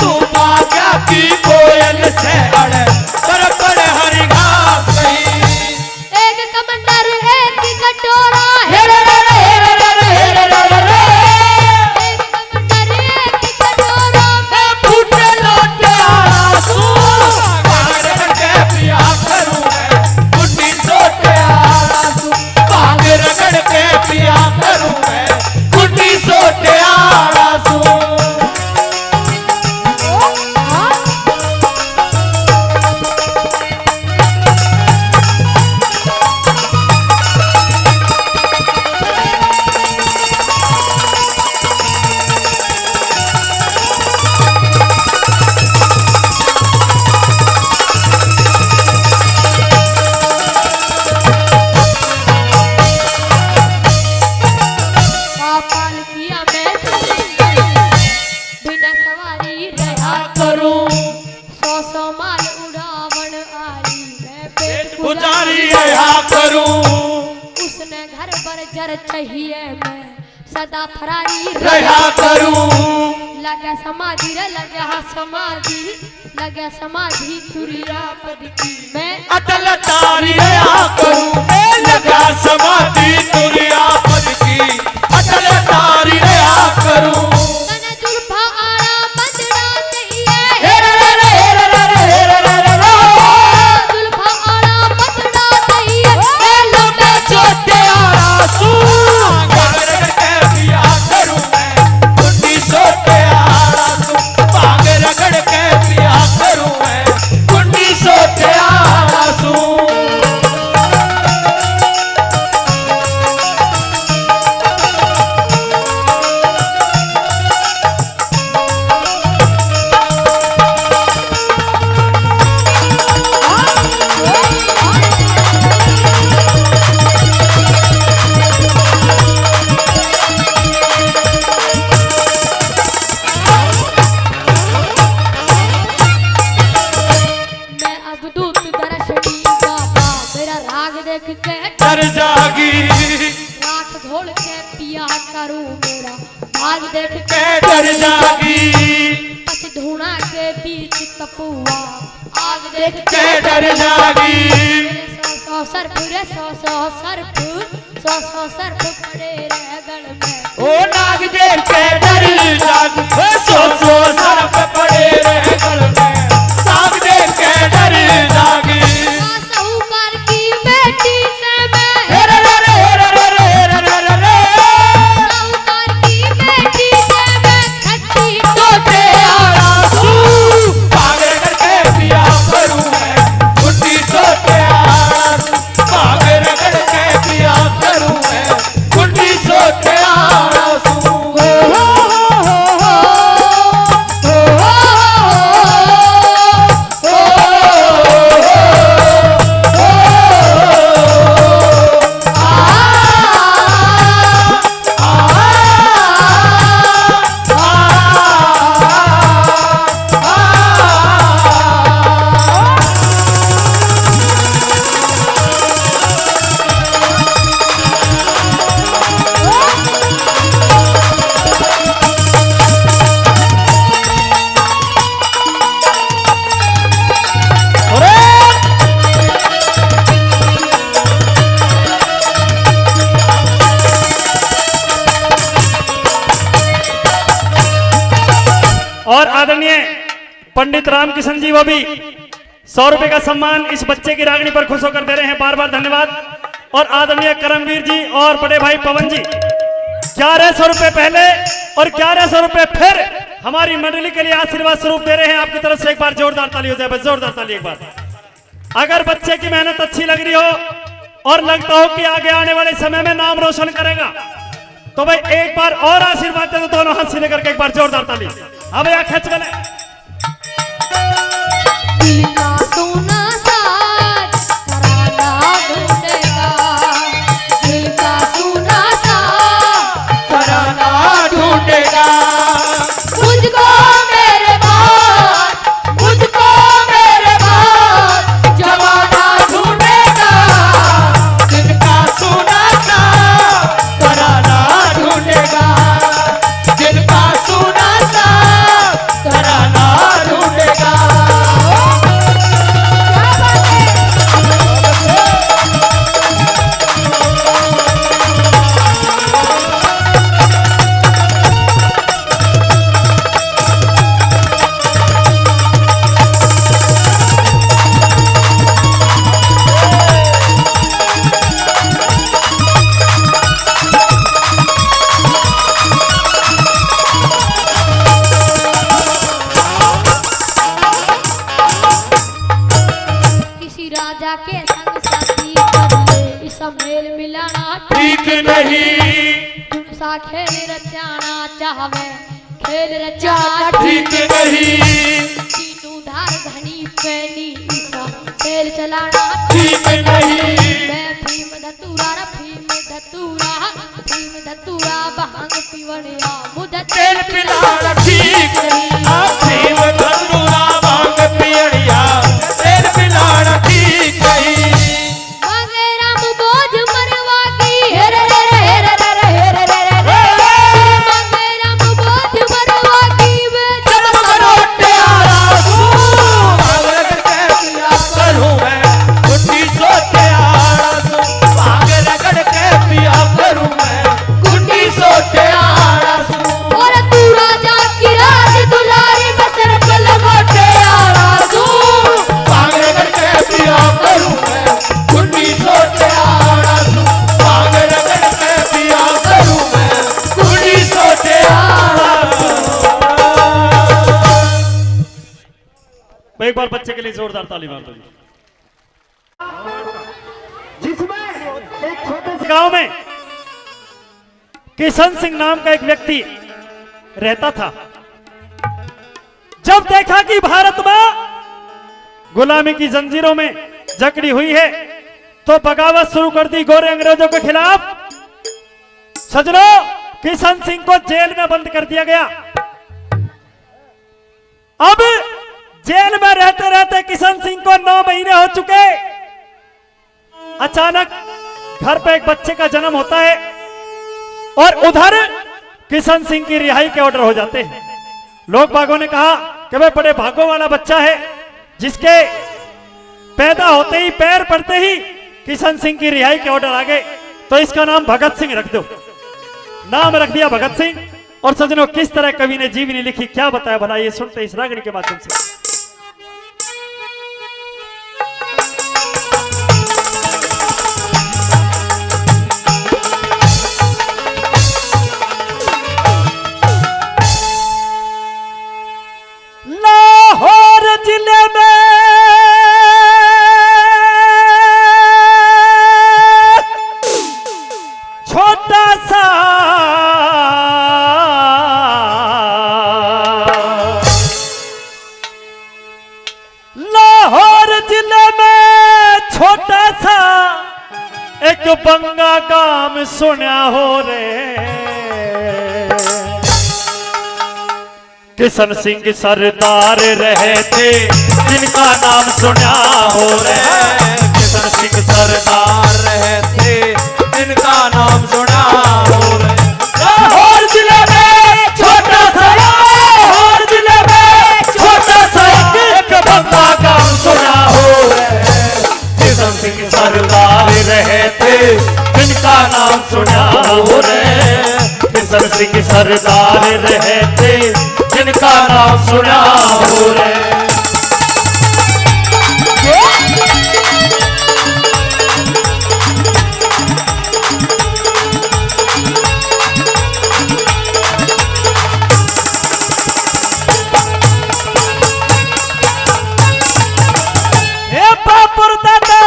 तू बाग्या की कोयल से अड़ पर हरी घास नहीं एक कमंडर एक कटोरा हेर रे हेर रे हेर रे एक कमंडर एक कटोरा मैं फूटे लौटे आंसू भांग रगड़ के पिया करूं मैं कुंडी सोटे आंसू भांग रगड़ के पिया करूं मैं कुंडी सोटे आंसू पापाल किया मैं बिना सवारी रहा करूं सौ माल उड़ावन आई मैं पेट पुजारी रहा करूं उसने घर पर जर चाहिए मैं सदा फरारी रहा करूं लगा समाधि रे लगा समाधि तुरिया पद की मैं अटल तारी रहा करूं लगा समाधि तुरिया पद की अटल तारी रहा करूं तने जुल्फा आड़ा बंदड़ा चाहिए हेर रे हेर रे हेर रे जुल्फा आड़ा बंदड़ा चाहिए ए लंबे छोटे आंसू भांग रगड़ के पिया करूं मैं कुंडी सोटे आंसू भांग रगड़ के पिया करूं मैं कुंडी सोटे आंसू मैं अब दूत दर्शनी बाबा मेरा राग देख के डर जागी रात घोल के पिया करूं मेरा आग देख के डर जागी धुना के बीच तपुआ आग देख के डर जागी सौ सर्फ रे सौ सर्फ पड़े रह गल में ओ नाग देख के डर जागी सौ सर्फ पड़े रह गल में नाग देख के डर जागी साहूकार की बेटी से मैं रे रे रे रे रे रे रे रे साहूकार की बेटी से मैं खट्टी टोटे आड़ा तू पागल करके पिया करूं मैं गुड्डी टोटे आड़ा तू पागल करके पिया करूं मैं गुड्डी टोटे आड़ा तू और आदरणीय पंडित रामकिशन जी वो भी 100 रुपए का सम्मान इस बच्चे की रागनी पर खुश होकर दे रहे हैं, बार बार धन्यवाद। और आदरणीय करमवीर जी और बड़े भाई पवन जी 1100 रुपए पहले और 1100 रुपए फिर हमारी मंडली के लिए आशीर्वाद स्वरूप दे रहे हैं। आपकी तरफ से एक बार जोरदार ताली हो जाए, बस जोरदार ताली एक बार। अगर बच्चे की मेहनत अच्छी लग रही हो और लगता हो कि आगे आने वाले समय में नाम रोशन करेगा तो भाई एक बार और आशीर्वाद दे दो, दोनों हाथ सीधे करके एक बार जोरदार ताली। अब या खच बने दिल का सोना साज तराना ढूंढेगा दिल का सोना साज तराना ढूंढेगा मुझको मेरे बाद जमाना ढूंढेगा जिनका सोना सा तराना ढूंढेगा जिनका सोना सा तराना ढूंढेगा। किसी राजा के संग साथी कर ले इस मेल मिलाना ठीक नहीं सा खेल रचाना चाहवे खेल रचाना ठीक नहीं तीनों धार धनी पैनी ईसा खेल चलाना ठीक नहीं मैं भीम धतूरा बहंग पिवड़िया मुझे तेल पिलाना ठीक नहीं आखिर में धनुरा भांग पियड़िया तेल पिलाना ठीक नहीं मांगे राम बोझ मरवा की हेरे हेरे हेरे हेरे हेरे मांगे राम बोझ मरवा की वे जब करोटे आला तू पागल करके पिया करूं मैं गुड्डी सोते आला तू पागल करके पिया करूं मैं गुड्डी सोते आला तू और तू राजा की राज दुलारी बसर पल लौटे आला तू पागल करके पिया करूं मैं गुड्डी सोते आला तू पागल करके पिया करूं मैं गुड्डी सोते आला भाई एक बार बच्चे के लिए जोरदार ताली मार दो। गांव में किशन सिंह नाम का एक व्यक्ति रहता था। जब देखा कि भारत में गुलामी की जंजीरों में जकड़ी हुई है तो बगावत शुरू कर दी गोरे अंग्रेजों के खिलाफ। सजनों, किशन सिंह को जेल में बंद कर दिया गया। अब जेल में रहते रहते किशन सिंह को 9 महीने हो चुके। अचानक घर पे एक बच्चे का जन्म होता है और उधर किशन सिंह की रिहाई के ऑर्डर हो जाते हैं। लोग बागों ने कहा कि वह बड़े भागों वाला बच्चा है, जिसके पैदा होते ही पैर पड़ते ही किशन सिंह की रिहाई के ऑर्डर आ गए, तो इसका नाम भगत सिंह रख दो। नाम रख दिया भगत सिंह। और सजनों, किस तरह कवि ने जीवनी लिखी, क्या बताया भला, ये सुनते इस रागनी के माध्यम से। लाहौर जिले में छोटा सा लाहौर जिले में छोटा सा एक बंगा गांव सुना हो रे। किशन सिंह सरदार रहे थे, जिनका नाम सुना हो रे। किशन सिंह सरदार रहे थे, जिनका नाम सुना हो रे। लाहौर जिले में छोटा सा, लाहौर जिले में छोटा सा एक बंगा गांव सुना हो रे। किशन सिंह सरदार रहे थे, जिनका नाम सुना हो रे। किशन सिंह सरदार रहे थे, जिनका नाम सुना हो रे। बापुर दादा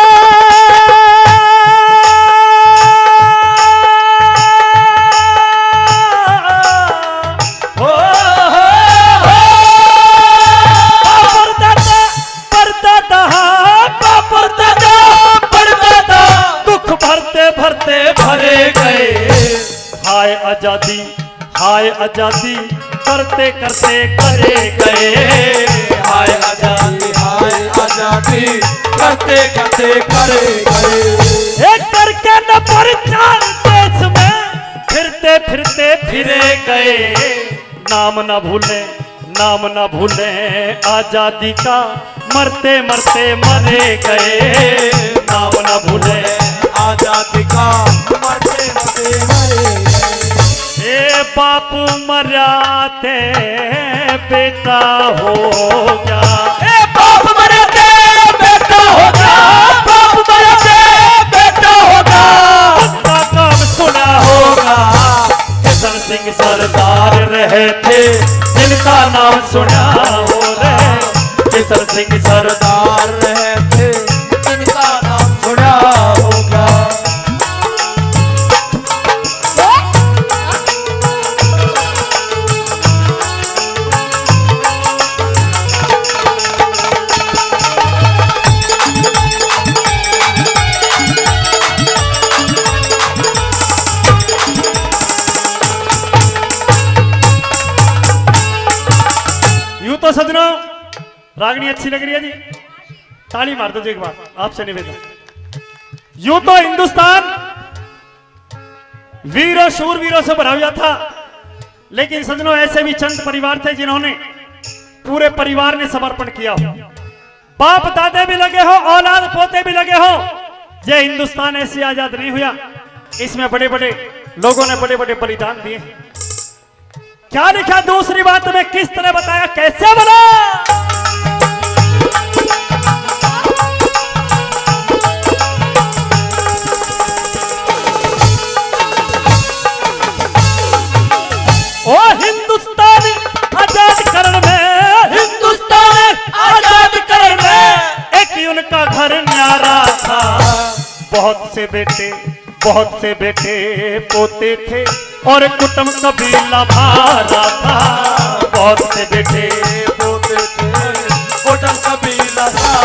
भरते भरे गए। हाय आजादी, हाय आजादी करते करते करे गए। हाय आजादी, हाय आजादी करते करते करे गए। एक करके न प्रचार देश में फिरते फिरते फिरे गए। नाम न भूले, नाम न भूले आजादी का, मरते मरते मरे गए। नाम न भूले आजादी का, मरते मरते मरे गए। ए बाप मराते बेटा हो गया। ए बाप मराते बेटा होगा, बाप मराते बेटा होगा। उसका काम सुना होगा। किशन सिंह सरदार रहे थे, जिनका नाम सुना हो रे। किशन सिंह सरदार रहे थे, जिनका नाम सुना होगा। यूं तो सजनों, रागनी अच्छी लग रही है जी, ताली मार दो जी एक बार, आपसे निवेदन। यूं तो हिंदुस्तान वीरों शूरवीरों से भरा हुआ था, लेकिन सजनों ऐसे भी चंद परिवार थे जिन्होंने, पूरे परिवार ने समर्पण किया हो। बाप दादे भी लगे हो, औलाद पोते भी लगे हो। ये हिंदुस्तान ऐसे आजाद नहीं हुआ, इसमें बड़े बड़े लोगों ने बड़े बड़े बलिदान दिए। क्या लिखा दूसरी बात में, किस तरह बताया, कैसे बना। ओ हिंदुस्तान आजाद करण में, हिंदुस्तान आजाद करण में एक उनका घर न्यारा था। बहुत से बेटे, बहुत से बेटे पोते थे और कुटुंब कबीला भारा था। बहुत से बेटे पोते थे, कुटुंब कबीला था।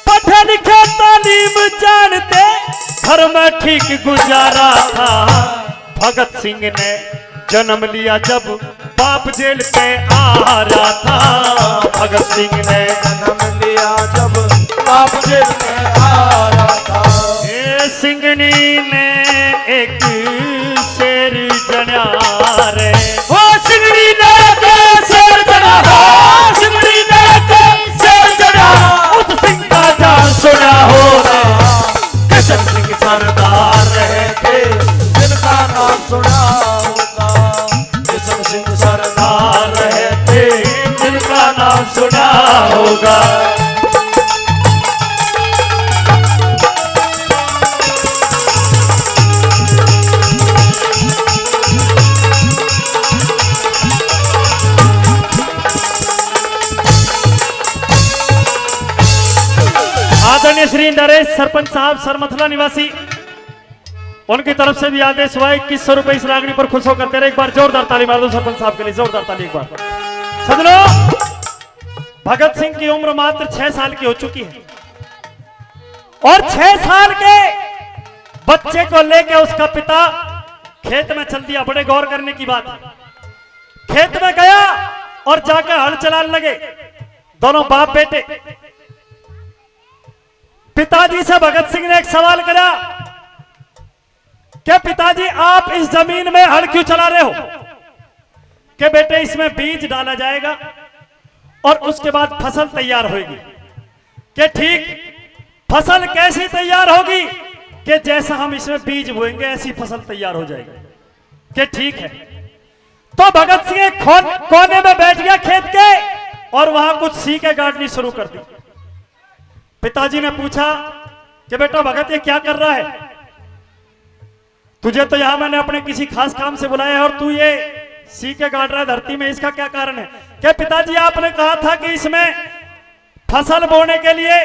पढ़े लिखे तालीम जानते, घर में ठीक गुजारा था। भगत सिंह ने जन्म लिया जब बाप जेल पे आ रहा था। भगत सिंह ने जन्म लिया जब बाप जेल में आ रहा था। सिंगनी ने एक शेर जन्या माननीय श्री नरेश सरपंच साहब सरमथला निवासी, उनकी तरफ से भी आदेश हुआ 2100 रुपए इस रागनी पर खुश होकर तेरे। एक बार जोरदार ताली मार दो सरपंच साहब के लिए, जोरदार ताली एक बार। सजनों, भगत सिंह की उम्र मात्र 6 साल की हो चुकी है और 6 साल के बच्चे को लेकर उसका पिता खेत में चल दिया। बड़े गौर करने की बात है। खेत में गया और जाकर हल चलाने लगे दोनों बाप बेटे। पिताजी से भगत सिंह ने एक सवाल करा कि पिताजी आप इस जमीन में हल क्यों चला रहे हो? कि बेटे इसमें बीज डाला जाएगा और उसके बाद फसल तैयार होगी। कि ठीक, फसल कैसी तैयार होगी? कि जैसा हम इसमें बीज बोएंगे ऐसी फसल तैयार हो जाएगी। कि ठीक है। तो भगत सिंह कोने में बैठ गया खेत के और वहां कुछ सीखें गाड़नी शुरू कर दी। पिताजी ने पूछा कि बेटा भगत ये क्या कर रहा है? तुझे तो यहां मैंने अपने किसी खास काम से बुलाया है और तू ये सीखें गाड़ रहा है धरती में, इसका क्या कारण है? क्या पिताजी आपने कहा था कि इसमें फसल बोने के लिए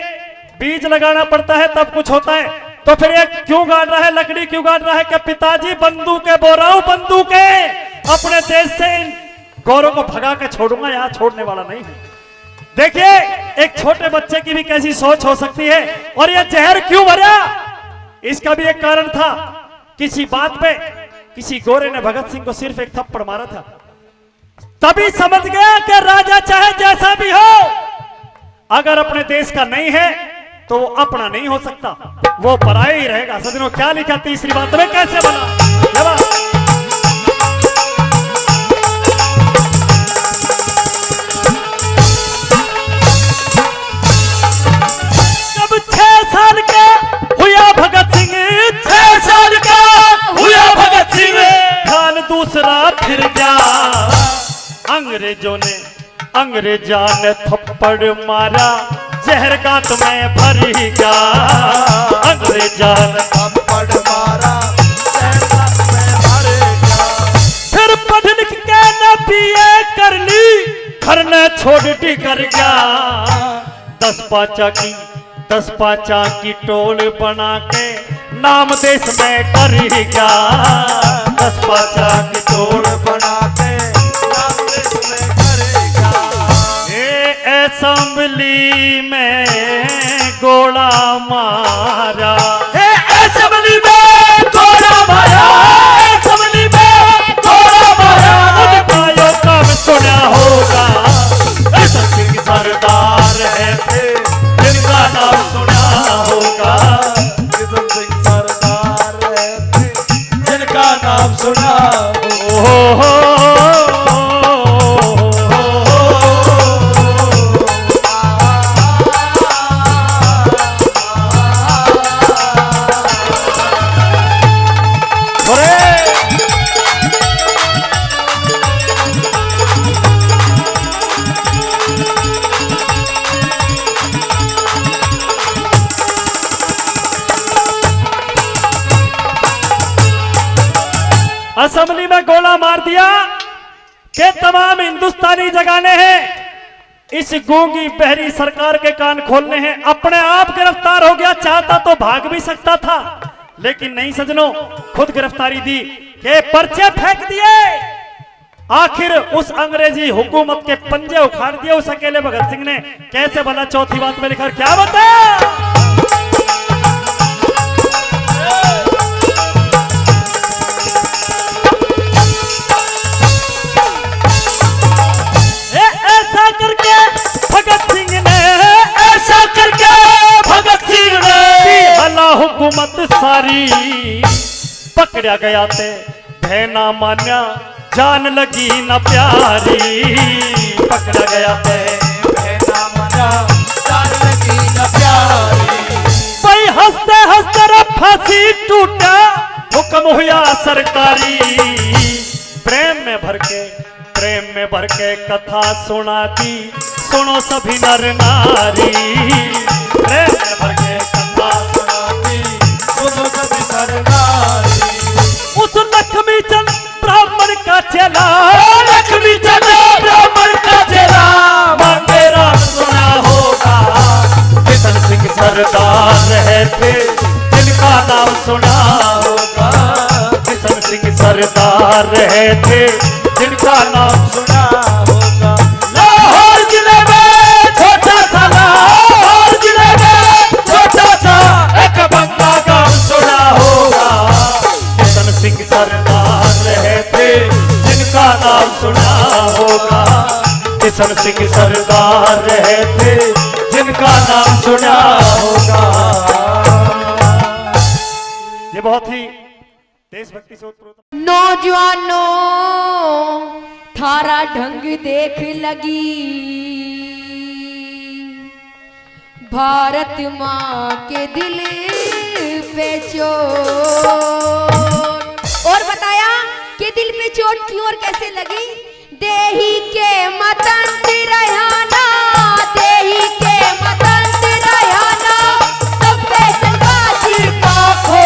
बीज लगाना पड़ता है तब कुछ होता है, तो फिर ये क्यों गाड़ रहा है, लकड़ी क्यों गाड़ रहा है? कि पिताजी बंदूकें बो रहा हूं, बंदूकें अपने देश से इन गौरों को भगा के छोड़ूंगा, यहां छोड़ने वाला नहीं है। देखिए एक छोटे बच्चे की भी कैसी सोच हो सकती है। और ये जहर क्यों भरा? इसका भी एक कारण था। किसी बात पे किसी गोरे ने भगत सिंह को सिर्फ एक थप्पड़ मारा था, तभी समझ गया कि राजा चाहे जैसा भी हो, अगर अपने देश का नहीं है तो वो अपना नहीं हो सकता, वो पराया ही रहेगा। सजनों क्या लिखा तीसरी बात में, कैसे बना? जब 6 साल का हुआ भगत सिंह, 6 साल का हुआ भगत सिंह, खान दूसरा फिर जा। अंग्रेजा ने थप्पड़ मारा, जहर गात में भरी गया। अंग्रेजा ने थप्पड़ मारा, जहर गात में भरी गया। फिर पढ़ लिख के न बीए कर ली, घर ने छोड़ दी कर गया। 10 पाचा की टोल बना के नाम देश में कर गया। 10 पाचा की टोल बना के नाम देश में कर गया। असेंबली में गोला मारा, असेंबली में गोला मारा, असेंबली में गोला मारा। उनका यो कब सुना होगा, ऐसा सिंह सरदार है थे, जिनका नाम सुना होगा। ऐसा सिंह सरदार है थे, जिनका नाम सुना हो। असेंबली में गोला मार दिया कि तमाम हिंदुस्तानी जगाने हैं, इस गूंगी बहरी सरकार के कान खोलने हैं। अपने आप गिरफ्तार हो गया, चाहता तो भाग भी सकता था लेकिन नहीं सजनों, खुद गिरफ्तारी दी कि पर्चे फेंक दिए। आखिर उस अंग्रेजी हुकूमत के पंजे उखाड़ दिए उस अकेले भगत सिंह ने। कैसे भला? चौथी बात में लिखा, क्या बता? हुकूमत सारी पकड़ा गया थे, भैना मान्या जान लगी न प्यारी। पकड़ा गया थे, भैना मान्या जान लगी न प्यारी। भाई हंसते हंसते फांसी टूटा, हुक्म हुआ सरकारी। प्रेम में भर के कथा सुना दी, सुनो सभी नर नारी। प्रेम में भर के कथा उस लक्ष्मी चंद ब्राह्मण का चेला, लक्ष्मी चंद ब्राह्मण का चेला, मांगे राम सुना होगा। किशन सिंह सरदार सरदार रहे थे जिनका नाम सुना होगा। लाहौर जिले में छोटा सा, लाहौर जिले में छोटा सा एक बंदा का सुना होगा। किशन सिंह सरदार रहे थे जिनका नाम सुना होगा। किशन सिंह सरदार रहे थे जिनका नाम सुना होगा। ये बहुत ही देशभक्ति से उत्प्रोत। नौजवानों थारा ढंग देख लगी, भारत माँ के दिल पे चोट। और बताया कि दिल पे चोट क्यों और कैसे लगी। देही के मतंग रहना, देही के मतंग रहना, सब फैसलबाजी का खो।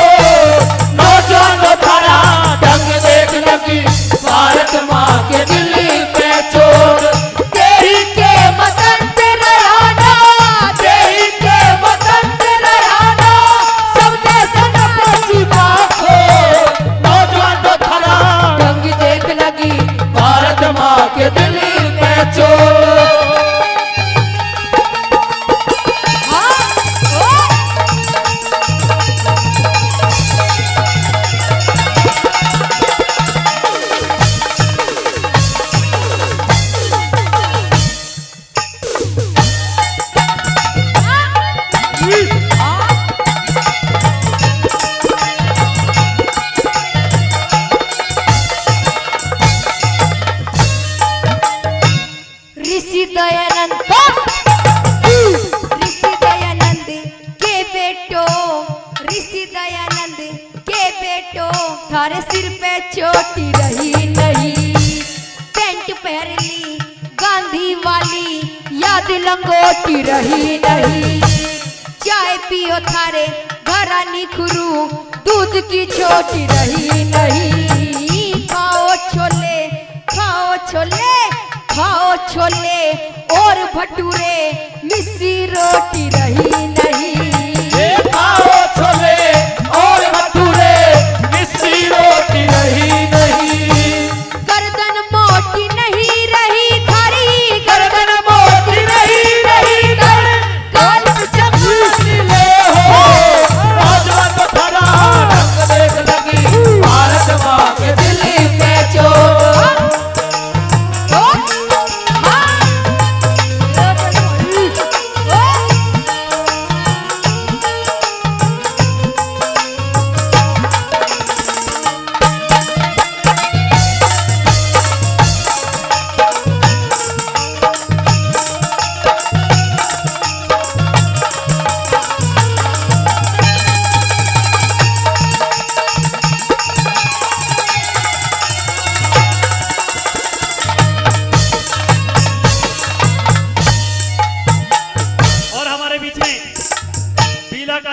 नौजवान थारा ढंग देख लगी, भारत माँ के दिल पे चोट। देही के मतंग रहना, देही के मतंग रहना, सब फैसलबाजी का खो। नौजवान थारा ढंग देख लगी, भारत माँ के दिल पे चोट। ऋषि दयानंद, ऋषि दयानंद के बेटो, ऋषि दयानंद के बेटो, थारे सिर पे चोटी रही नहीं। पेंट पहन ली गांधी वाली, याद लंगोटी रही नहीं। चाय पियो थारे घरानी खुरू, दूध की छोटी रही नहीं। खाओ छोले, खाओ छोले, खाओ छोले और भटूरे, मिस्सी रोटी रही नहीं। खाओ छोले और भटूरे, मिस्सी रोटी रही नहीं। गर्दन मोटी नहीं रही थारी, गर्दन मोटी नहीं रही, गाल ले हो। नौजवान थारा ढंग देख लगी, भारत माँ के दिल पे चोट।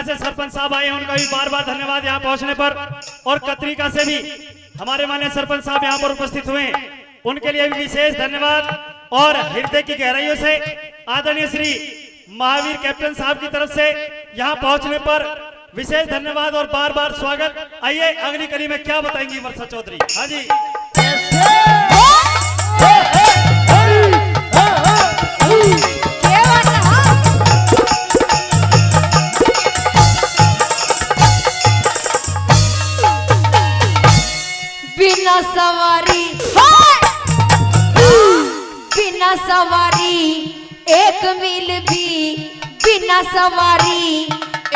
से सरपंच साहब आए हैं, उनका भी बार बार धन्यवाद यहाँ पहुंचने पर। और कतरिका से भी हमारे माननीय सरपंच साहब यहाँ पर उपस्थित हुए, उनके लिए भी विशेष धन्यवाद। और हृदय की गहराइयों से आदरणीय श्री महावीर कैप्टन साहब की तरफ से यहाँ पहुंचने पर विशेष धन्यवाद और बार बार स्वागत। आइए अगली कड़ी में क्या बताएंगी वर्षा चौधरी। हाँ जी, बिना सवारी, बिना सवारी एक मील भी, बिना सवारी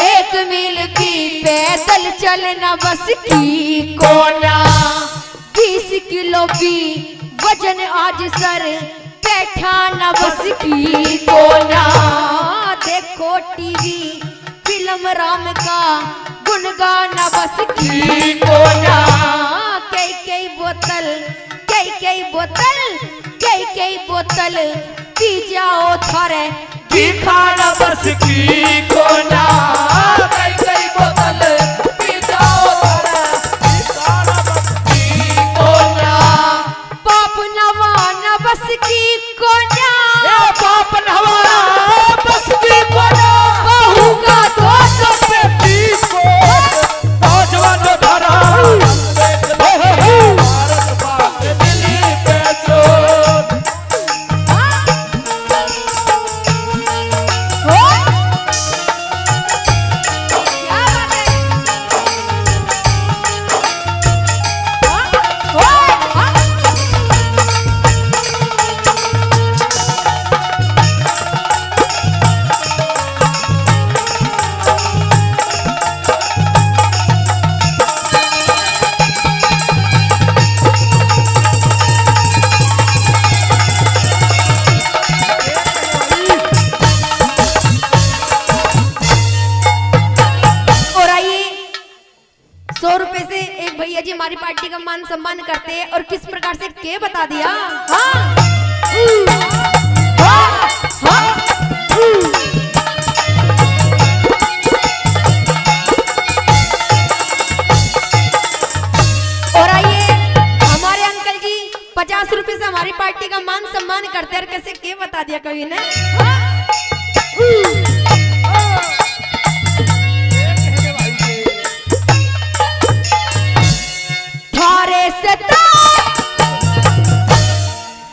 एक मील भी, पैदल चलना बस की कोना। 20 किलो भी वजन आज सर बैठाना बस की कोना। देखो टीवी फिल्म राम का गुनगाना बस की कोना। कई कई बोतल, कई कई बोतल, कई कई बोतल पी जाओ थारे दिखाना बस की कोना। कई कई बोतल पी जाओ थारे दिखाना बस की कोना। पाप नवाना बस की कोना। ए पाप नवाना बस की कोना। बहू का दोस्त पे की कोना। नौजवान धारा हमारी पार्टी का मान सम्मान करते हैं और किस प्रकार से के बता दिया। हाँ और आइए हमारे अंकल जी 50 रुपए से हमारी पार्टी का मान सम्मान करते हैं और कैसे के बता दिया कवि ने।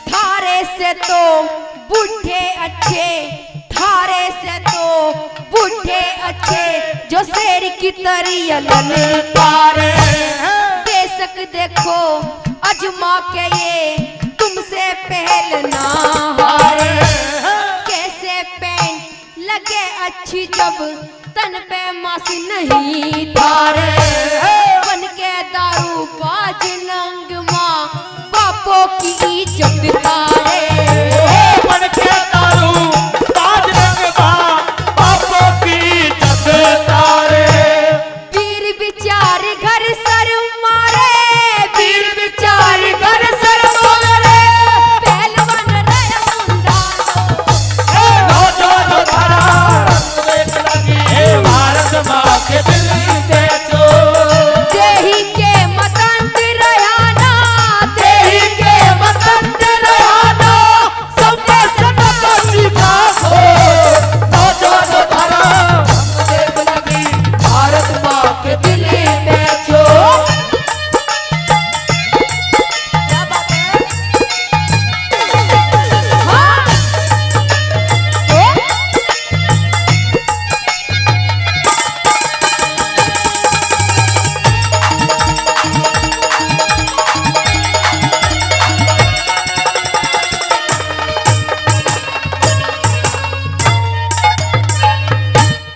थारे से तो बूढ़े अच्छे, थारे से तो बूढ़े अच्छे, जो शेर की तरिया ललकारे। बेशक देखो अजमा के ये तुमसे पहल ना हारे। कैसे पैंट लगे अच्छी जब तन पे मासी नहीं थारे। बन के दारू बाज नंग माँ बापों की इज्जत तारे। बन के दारू बाज नंग माँ बापों की इज्जत तारे। वीर विचार घर सर मारे, वीर विचार घर सर मारे। पहलवान रहे मुंडा नौजवान धारा रंग लगी भारत माँ के दिल पे जो। देही के मतंत्र रहाना, देही के मतंत्र रहाना। सबने सदा सीखा हो नौजवान धारा रंग लगी भारत माँ के दिल पे जो। क्या बात है? हाँ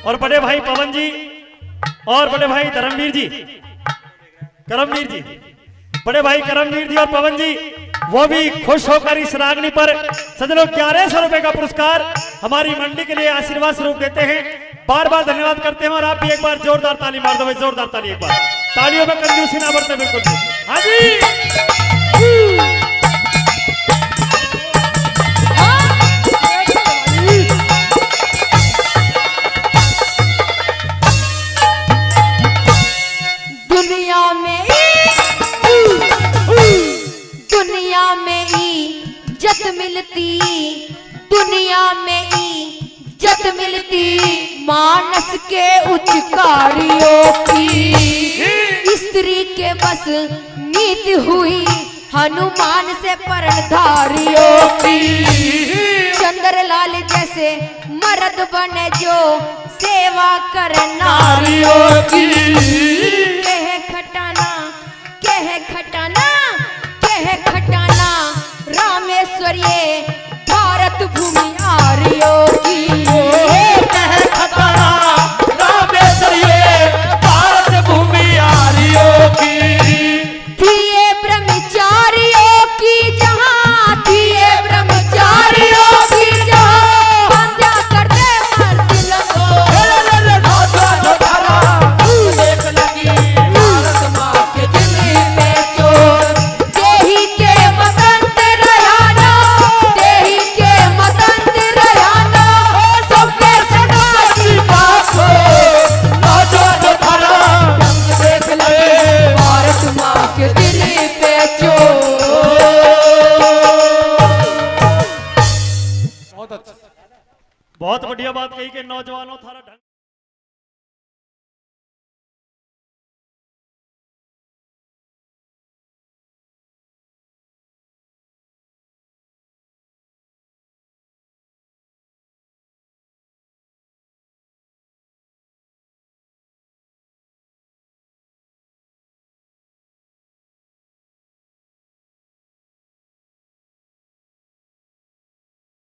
और बड़े भाई पवन जी और बड़े भाई धर्मवीर जी, करमवीर जी, बड़े भाई करमवीर जी और पवन जी वो भी खुश होकर इस रागनी पर सजनों 1100 रुपए का पुरस्कार हमारी मंडी के लिए आशीर्वाद स्वरूप देते हैं। बार बार धन्यवाद करते हैं और आप भी एक बार जोरदार ताली मार दो भाई, जोरदार ताली एक बार। तालियों में कंजूसी ना बरते बिल्कुल भी। हाँ जी दुनिया में दुनिया में इज्जत मिलती, दुनिया में इज्जत मिलती मानस के उच्च कार्यों की। स्त्री के बस नीति हुई हनुमान से पर्णधारियों की। चंद्रलाल जैसे मर्द बने जो सेवा कर नारियों की। कहे खटाना, कहे खटाना, कहे खटाना रामेश्वर ये भारत भूमि आर्यों की। कहे खटाना रामेश्वर ये भारत भूमि आर्यों की। दिए ब्रह्मचारियों की जहाँ, दिए ब्रह्मचारियों की जहाँ, बंदा कर दे मर्द लोगों। नौजवान धारा देख लगी भारत माँ के दिल पे चोर। देही के मतंत्र रहाना, देही के मतंत्र रहाना। सबने सदा सीखा हो नौजवान धारा देख लगी भारत माँ के दिल पे चोर। बहुत बढ़िया बात कही कि नौजवानों थारा